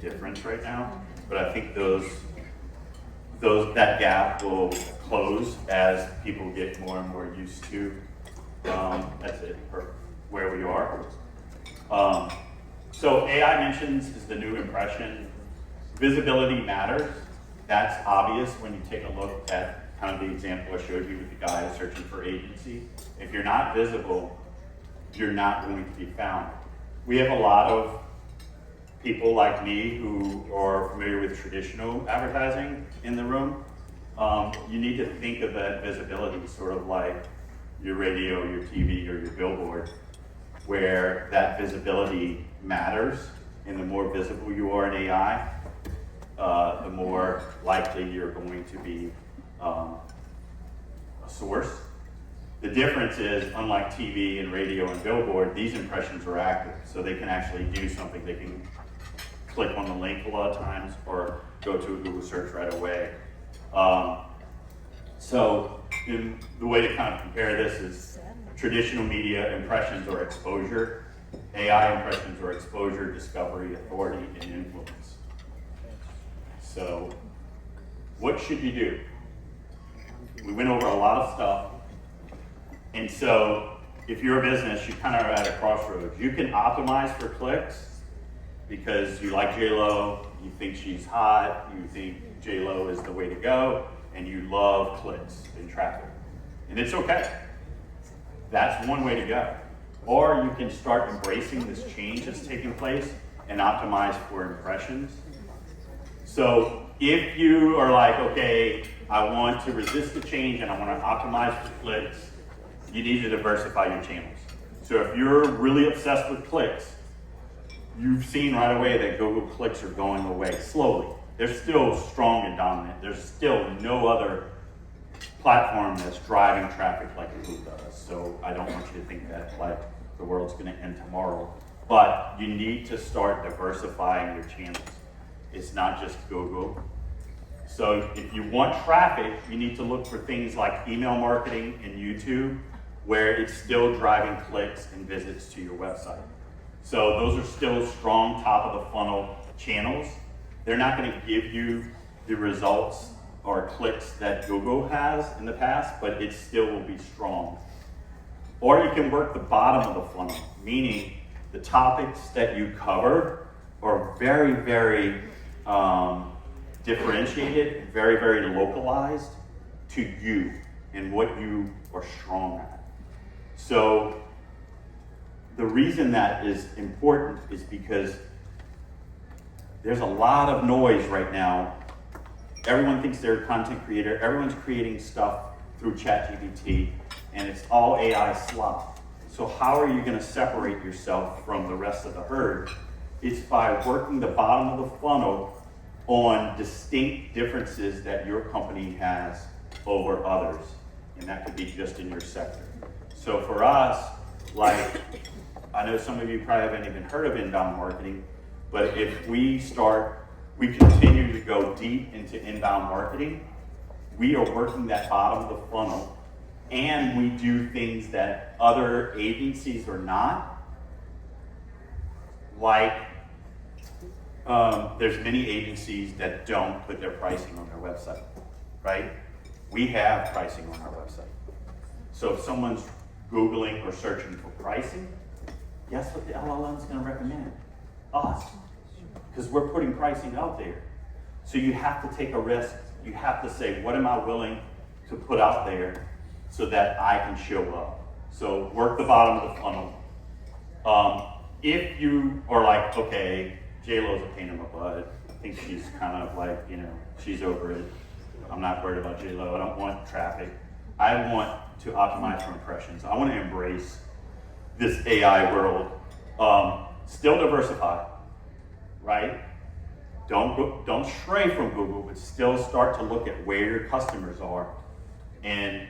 difference right now. But I think that gap will close as people get more and more used to that's it for where we are. So AI mentions is the new impression. Visibility matters. That's obvious when you take a look at kind of the example I showed you with the guy searching for agency. If you're not visible, you're not going to be found. We have a lot of people like me who are familiar with traditional advertising in the room. You need to think of that visibility sort of like your radio, your TV, or your billboard, where that visibility matters, and the more visible you are in AI, the more likely you're going to be a source. The difference is, unlike TV and radio and billboard, these impressions are active, so they can actually do something. They can click on the link a lot of times or go to a Google search right away. So the way to kind of compare this is traditional media impressions or exposure, AI impressions or exposure, discovery, authority, and influence. So what should you do? We went over a lot of stuff. And so if you're a business, you kind of are at a crossroads. You can optimize for clicks because you like J-Lo, you think she's hot, you think J-Lo is the way to go, and you love clicks and traffic. And it's okay. That's one way to go. Or you can start embracing this change that's taking place and optimize for impressions. So if you are like, okay, I want to resist the change and I want to optimize for clicks, you need to diversify your channels. So if you're really obsessed with clicks, you've seen right away that Google clicks are going away slowly. They're still strong and dominant. There's still no other platform that's driving traffic like Google does. So I don't want you to think that like the world's gonna end tomorrow. But you need to start diversifying your channels. It's not just Google. So if you want traffic, you need to look for things like email marketing and YouTube, where it's still driving clicks and visits to your website. So those are still strong top of the funnel channels. They're not going to give you the results or clicks that Google has in the past, but it still will be strong. Or you can work the bottom of the funnel, meaning the topics that you cover are very, very differentiated, very, very localized to you and what you are strong at. So the reason that is important is because there's a lot of noise right now. Everyone thinks they're a content creator. Everyone's creating stuff through ChatGPT, and it's all AI slop. So how are you going to separate yourself from the rest of the herd? It's by working the bottom of the funnel on distinct differences that your company has over others, and that could be just in your sector. So for us, like, I know some of you probably haven't even heard of inbound marketing, but if we continue to go deep into inbound marketing, we are working that bottom of the funnel, and we do things that other agencies are not. Like, there's many agencies that don't put their pricing on their website, right? We have pricing on our website. So if someone's Googling or searching for pricing, guess what the LLM's gonna recommend? Us. Because we're putting pricing out there. So you have to take a risk. You have to say, what am I willing to put out there so that I can show up? So work the bottom of the funnel. If you are like, okay, J-Lo's a pain in my butt, I think she's kind of like, she's over it. I'm not worried about J-Lo, I don't want traffic. I want to optimize for impressions. I want to embrace this AI world. Still diversify, right? Don't stray from Google, but still start to look at where your customers are and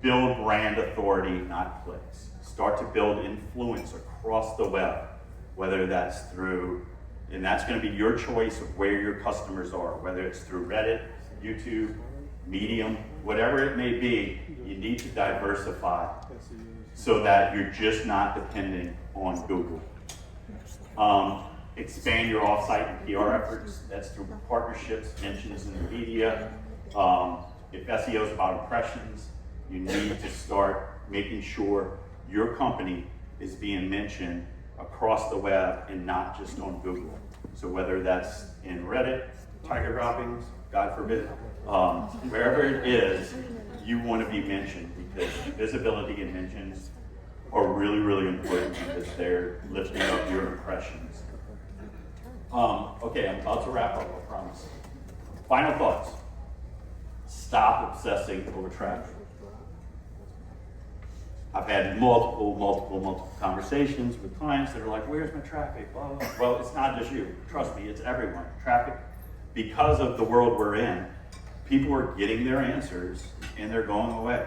build brand authority, not clicks. Start to build influence across the web, whether that's through, and that's going to be your choice of where your customers are, whether it's through Reddit, YouTube, Medium, whatever it may be. You need to diversify so that you're just not dependent on Google. Expand your offsite and PR efforts. That's through partnerships, mentions in the media. If SEO is about impressions, you need to start making sure your company is being mentioned across the web and not just on Google. So whether that's in Reddit, Tiger Droppings, God forbid, wherever it is, you want to be mentioned because visibility and mentions are really, really important because they're lifting up your impressions. Okay, I'm about to wrap up, I promise. Final thoughts. Stop obsessing over traffic. I've had multiple conversations with clients that are like, where's my traffic? Blah, blah, blah. Well, it's not just you. Trust me, it's everyone. Traffic, because of the world we're in, people are getting their answers and they're going away.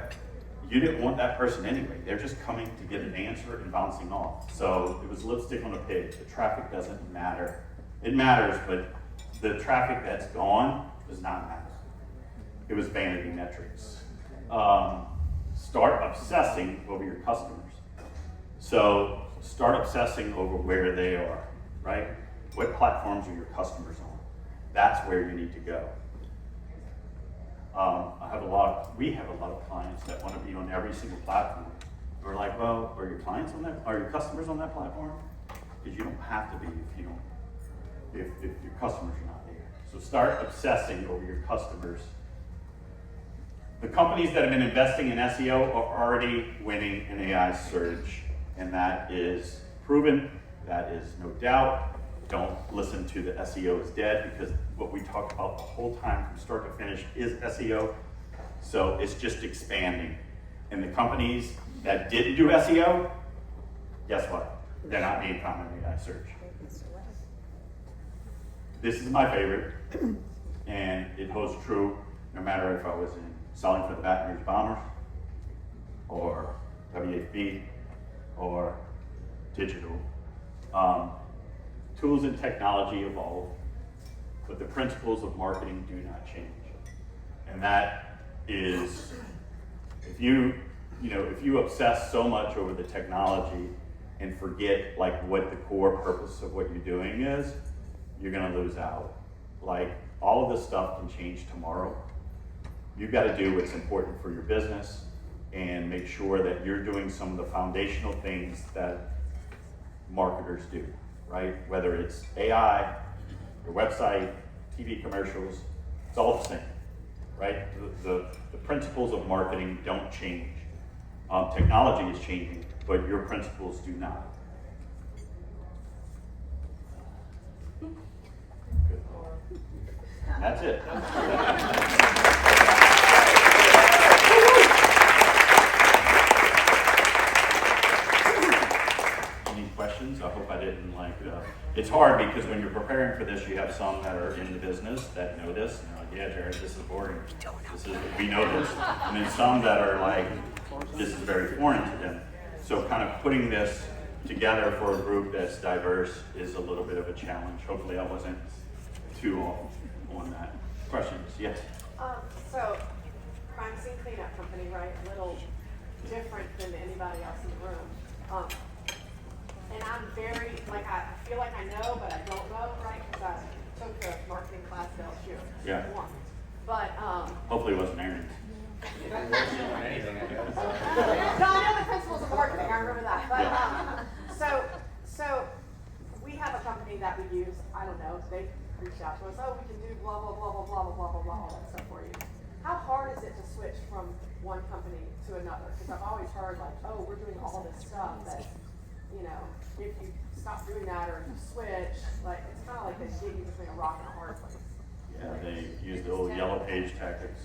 you didn't want that person anyway. They're just coming to get an answer and bouncing off. So it was lipstick on a pig. The traffic doesn't matter. It matters, but the traffic that's gone does not matter. It was vanity metrics. Start obsessing over your customers. So start obsessing over where they are, right? What platforms are your customers on? That's where you need to go. We have a lot of clients that want to be on every single platform. We're like, well, are your clients on that? Are your customers on that platform? Because you don't have to be if your customers are not there. So start obsessing over your customers. The companies that have been investing in SEO are already winning in AI search, and that is proven. That is no doubt. Don't listen to the SEO is dead, because what we talked about the whole time from start to finish is SEO. So it's just expanding. And the companies that didn't do SEO, guess what? They're not being found in AI search. This is my favorite, and it holds true no matter if I was selling for the Baton Rouge Bombers, or WFB, or digital. Tools and technology evolve, but the principles of marketing do not change. And that is, if you obsess so much over the technology and forget like what the core purpose of what you're doing is, you're gonna lose out. Like, all of this stuff can change tomorrow. You've got to do what's important for your business and make sure that you're doing some of the foundational things that marketers do, right? Whether it's AI, your website, TV commercials, it's all the same, right? The principles of marketing don't change. Technology is changing, but your principles do not. Good. That's it. Any questions? I hope I didn't it's hard because when you're preparing for this, you have some that are in the business that know this, and they're like, yeah, Jared, this is boring. We know this. And then some that are like, this is very foreign to them. So kind of putting this together for a group that's diverse is a little bit of a challenge. Hopefully I wasn't too off on that. Questions? Yes? So, crime scene cleanup company, right? A little different than anybody else in the room. And I'm very, I feel like I know, but I don't know, right? Because I took a marketing class at LSU. Yeah. But, Hopefully it wasn't Aaron. no, I know the principles of marketing, I remember that. But, so we have a company that we use, I don't know, they reached out to us, oh, we can do blah, blah, blah, blah, blah, blah, blah, blah, blah, all that stuff for you. How hard is it to switch from one company to another? Because I've always heard oh, we're doing all this stuff that, if you stop doing that or if you switch, it's kind of like they dig you between a rock and a hard place. Yeah, they use the old yellow page tactics.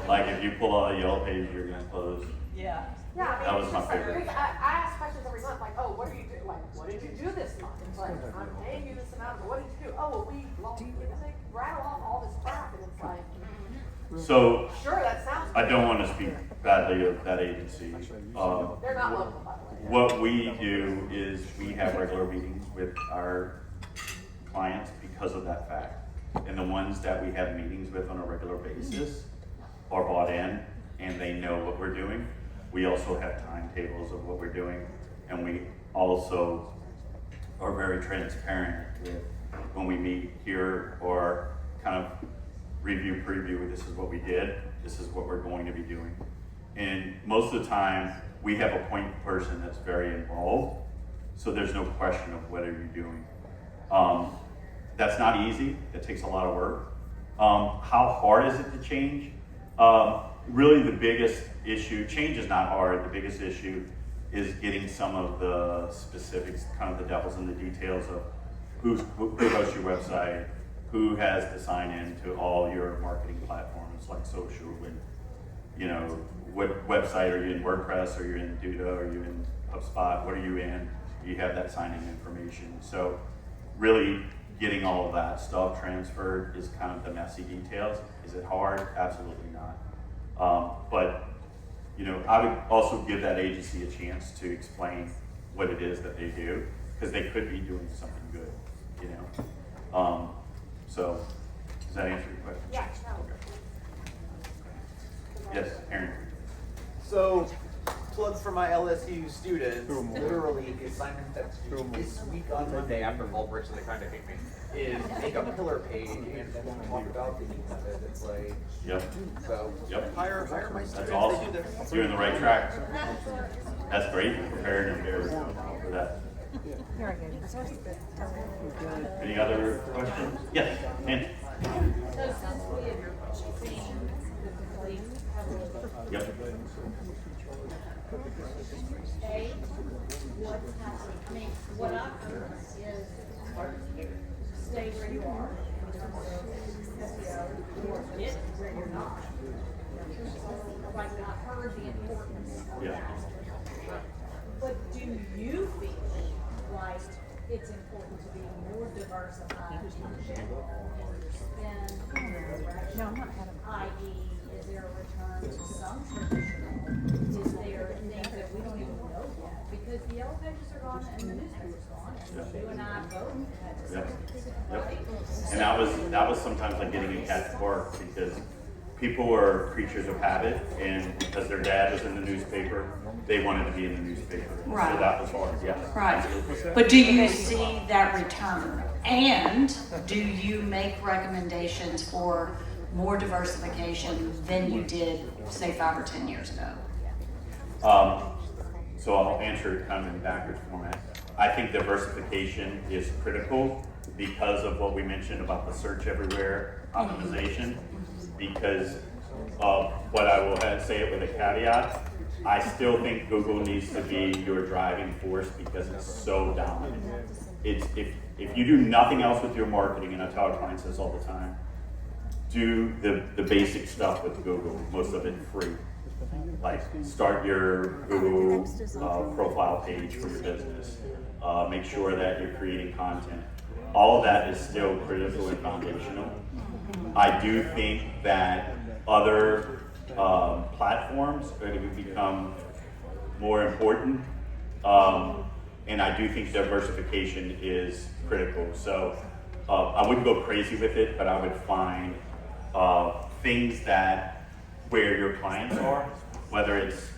Like if you pull out a yellow page, you're gonna close. Yeah. Yeah, That was my favorite. I ask questions every month, oh, what are you doing? What did you do this month? It's like, I'm paying you this amount, but what did you do? Oh, well, they rattle off all this crap, and it's like, so, sure, that sounds I don't want to speak badly of that agency. They're not local, by the way. What we do is we have regular meetings with our clients because of that fact. And the ones that we have meetings with on a regular basis are bought in and they know what we're doing. We also have timetables of what we're doing, and we also are very transparent with when we meet here or kind of preview, this is what we did, this is what we're going to be doing. And most of the time, we have a point person that's very involved, so there's no question of what are you doing. That's not easy, it takes a lot of work. How hard is it to change? Really the biggest issue, change is not hard, the biggest issue is getting some of the specifics, kind of the devils in the details of who hosts your website, who has to sign in to all your marketing platforms like social, and what website are you in? WordPress, or you're in Duda, or you in HubSpot, what are you in? You have that sign-in information. So really getting all of that stuff transferred is kind of the messy details. Is it hard? Absolutely not. But you know, I would also give that agency a chance to explain what it is that they do, because they could be doing something good, you know. So, does that answer your question? Yeah, no. Okay. Yes, Aaron. So, plug for my LSU students. Literally, the assignment that's due this week on Monday after fall break, so they kind of hate me, is make a pillar page and then we'll talk about the needs of it. It's like, Yep. so Yep. hire my students. That's They awesome. do their- You're in the right track. That's great. You're prepared and prepared for that. Any other questions? Yes, Andy. So since we have seen the complete, Yep. A, what's happening, I mean, what I've heard is stay where you are in terms of SEO, or get where you're not. Like, I heard the importance of Yeah. that. But do you feel like it's important to be more diversified in general in your spend, in your direction? I.e., is there a return to some traditional? Is there things that we don't even know yet? Because the yellow pages are gone and the newspaper's gone, and you and I both had to Yep. Yep. right? And that was sometimes like getting a cat to bark, because people are creatures of habit, and because their dad was in the newspaper, they wanted to be in the newspaper. So Right. that was hard, yes. Right, Absolutely. but do you see that return? And do you make recommendations for more diversification than you did, say, 5 or 10 years ago? So I'll answer it kind of in backwards format. I think diversification is critical because of what we mentioned about the search everywhere optimization. Because of what I will say it with a caveat, I still think Google needs to be your driving force because it's so dominant. It's if you do nothing else with your marketing, and I tell our clients this all the time, do the basic stuff with Google, most of it free. Like start your Google profile page for your business. Make sure that you're creating content. All of that is still critical and foundational. I do think that other platforms are going to become more important. And I do think diversification is critical. So I wouldn't go crazy with it, but I would find things that where your clients are, whether it's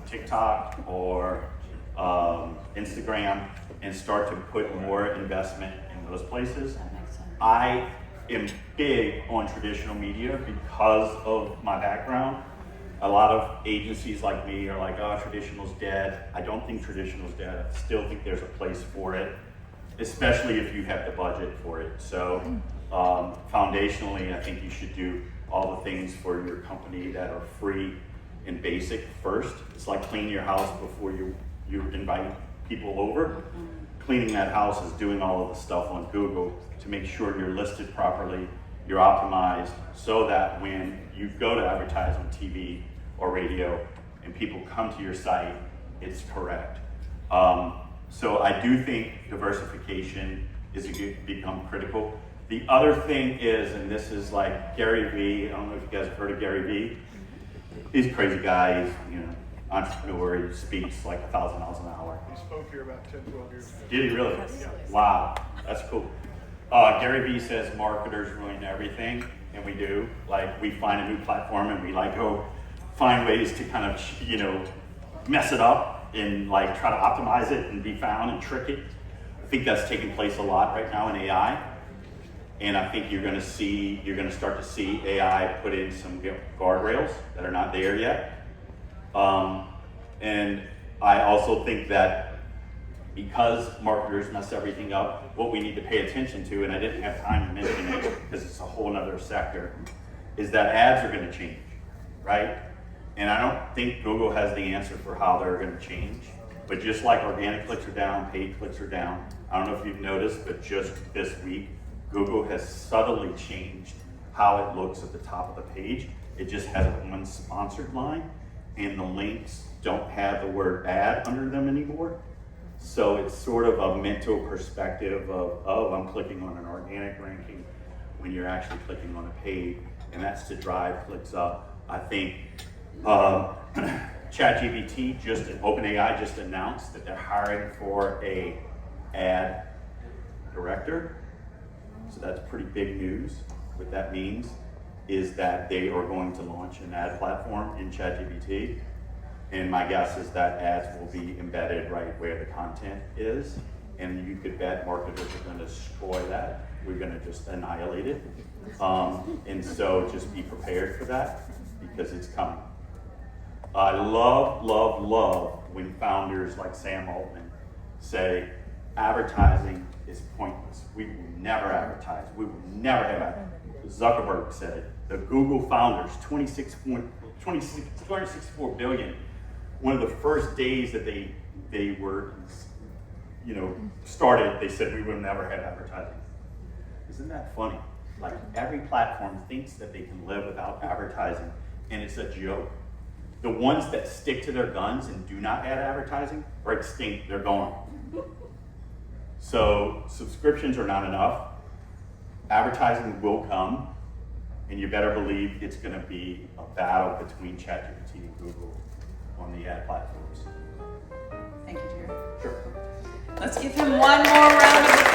TikTok or Instagram, and start to put more investment in those places. That makes sense. I am big on traditional media because of my background. A lot of agencies like me are like, oh, traditional's dead. I don't think traditional's dead. I still think there's a place for it, especially if you have the budget for it. So foundationally, I think you should do all the things for your company that are free and basic first. It's like cleaning your house before you invite people over. Cleaning that house is doing all of the stuff on Google to make sure you're listed properly, you're optimized, so that when you go to advertise on TV or radio and people come to your site, it's correct. So I do think diversification is become critical. The other thing is, and this is like Gary Vee, I don't know if you guys have heard of Gary Vee. He's a crazy guy, he's entrepreneur, he speaks like 1,000 miles an hour. He spoke here about 10, 12 years ago. Did he really? Wow, that's cool. Gary Vee says marketers ruin everything, and we do. Like, we find a new platform and we like go find ways to kind of, mess it up and like try to optimize it and be found and trick it. I think that's taking place a lot right now in AI. And I think you're gonna start to see AI put in some guardrails that are not there yet. And I also think that because marketers mess everything up, what we need to pay attention to, and I didn't have time to mention it because it's a whole other sector, is that ads are gonna change, right? And I don't think Google has the answer for how they're gonna change. But just like organic clicks are down, paid clicks are down, I don't know if you've noticed, but just this week, Google has subtly changed how it looks at the top of the page. It just has one sponsored line, and the links don't have the word ad under them anymore. So it's sort of a mental perspective of, oh, I'm clicking on an organic ranking when you're actually clicking on a paid, and that's to drive clicks up. I think ChatGPT OpenAI just announced that they're hiring for a ad director. So that's pretty big news. What that means is that they are going to launch an ad platform in ChatGPT. And my guess is that ads will be embedded right where the content is. And you could bet marketers are going to destroy that. We're going to just annihilate it. And so just be prepared for that because it's coming. I love, love, love when founders like Sam Altman say advertising is pointless. We will never advertise. We will never have advertising. Zuckerberg said it. The Google founders, 264 billion. One of the first days that they were, started, they said we will never have advertising. Isn't that funny? Like every platform thinks that they can live without advertising, and it's a joke. The ones that stick to their guns and do not add advertising are extinct, they're gone. So subscriptions are not enough. Advertising will come, and you better believe it's gonna be a battle between ChatGPT and Google on the ad platforms. Thank you, Jerry. Sure. Let's give him one more round of applause.